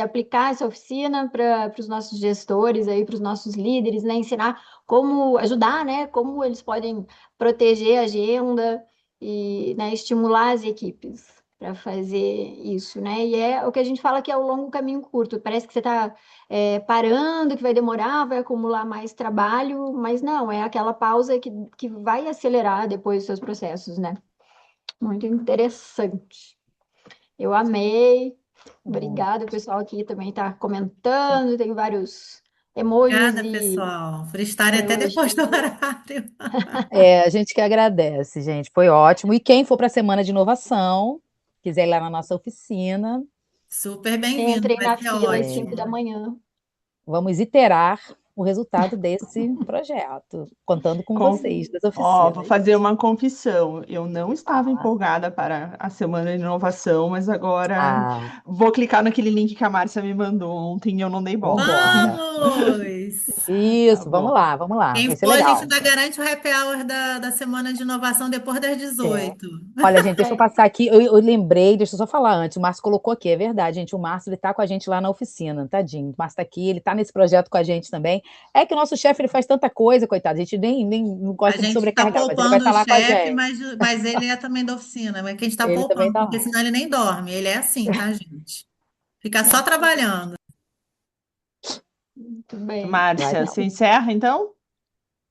aplicar essa oficina para os nossos gestores aí, para os nossos líderes, né? Ensinar como ajudar, né? Como eles podem proteger a agenda e, né, estimular as equipes para fazer isso, né? E é o que a gente fala que é o longo caminho curto. Parece que você está parando, que vai demorar, vai acumular mais trabalho, mas não, é aquela pausa que vai acelerar depois os seus processos, né? Muito interessante. Eu amei. Bom. Obrigada, o pessoal aqui também está comentando, tem vários emojis Obrigada, e pessoal, por estarem até depois do elogios. horário. A gente que agradece, gente. Foi ótimo. E quem for para a Semana de Inovação, quiser ir lá na nossa oficina, Super bem-vindo, Entrei vai na ser fila às 5 da ótimo. manhã. vamos iterar o resultado desse projeto, contando com Com- vocês das Ó, vou oficinas. fazer uma confissão. Eu não estava Ah, empolgada para a Semana de Inovação, mas agora ah, vou clicar naquele link que a Márcia me mandou ontem e eu não dei bola. vambora. Vamos! Tá Isso, bom. vamos lá, Quem vai ser for, a gente legal. ainda garante o happy hour da Semana de Inovação depois das É. 18. Olha, gente, deixa eu É, passar aqui. Eu lembrei, deixa eu só falar antes. O Márcio colocou aqui, é verdade, gente. O Márcio, ele tá com a gente lá na oficina, tadinho. O Márcio tá aqui, ele tá nesse projeto com a gente também. É que o nosso chefe, ele faz tanta coisa, coitado. A gente nem não A gosta de gente está sobrecarregar, mas ele vai poupando estar o lá com a chefe, gente. mas ele é também da oficina. Mas que a gente está Ele também poupando, tá porque lá. senão ele nem dorme. Ele é assim, tá, gente? Fica só é, trabalhando. muito bem. Vai Márcia, não. você encerra então?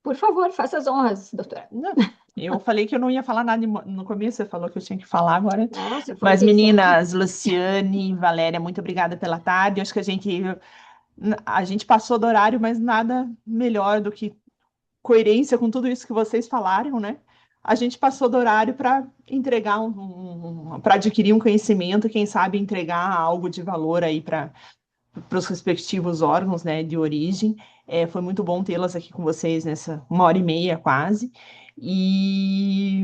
Por favor, faça as honras, doutora. Não, eu falei que eu não ia falar nada no começo, você falou que eu tinha que falar agora. Não, você foi Mas, decente. meninas, Luciane, Valéria, muito obrigada pela tarde. Acho que a gente passou do horário, mas nada melhor do que coerência com tudo isso que vocês falaram, né? A gente passou do horário para entregar para adquirir um conhecimento, quem sabe entregar algo de valor aí para os respectivos órgãos, né, de origem. Foi muito bom tê-las aqui com vocês nessa 1h30 quase. E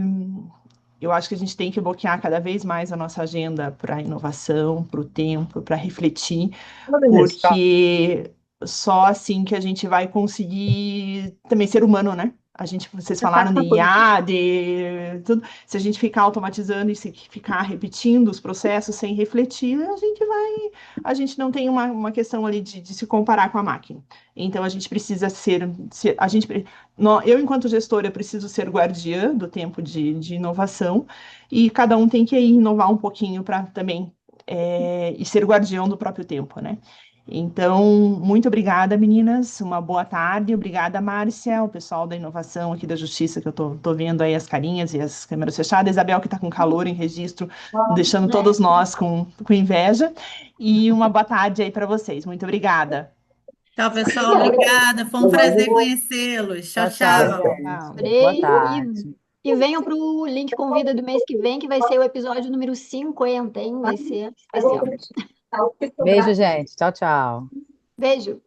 eu acho que a gente tem que bloquear cada vez mais a nossa agenda para inovação, para o tempo, para refletir, porque só assim que a gente vai conseguir também ser humano, né? Vocês falaram de IA, de tudo. Se a gente ficar automatizando e se ficar repetindo os processos sem refletir, a gente não tem uma questão ali de se comparar com a máquina. Então a gente precisa eu, enquanto gestora, preciso ser guardiã do tempo de inovação, e cada um tem que inovar um pouquinho para também e ser guardião do próprio tempo, né? Então, muito obrigada, meninas. Uma boa tarde. Obrigada, Márcia, o pessoal da inovação aqui da Justiça, que eu tô vendo aí as carinhas e as câmeras fechadas. Isabel, que está com calor em registro, deixando todos nós com inveja. E uma boa tarde aí para vocês. Muito obrigada. Tchau, pessoal. Obrigada. Foi um prazer conhecê-los. Tchau, Tchau, tchau. gente. Adorei. Boa tarde. E venham para o Link Convida do mês que vem, que vai ser o episódio número 50, hein? Vai ser especial. Beijo, gente. Tchau, tchau. Beijo.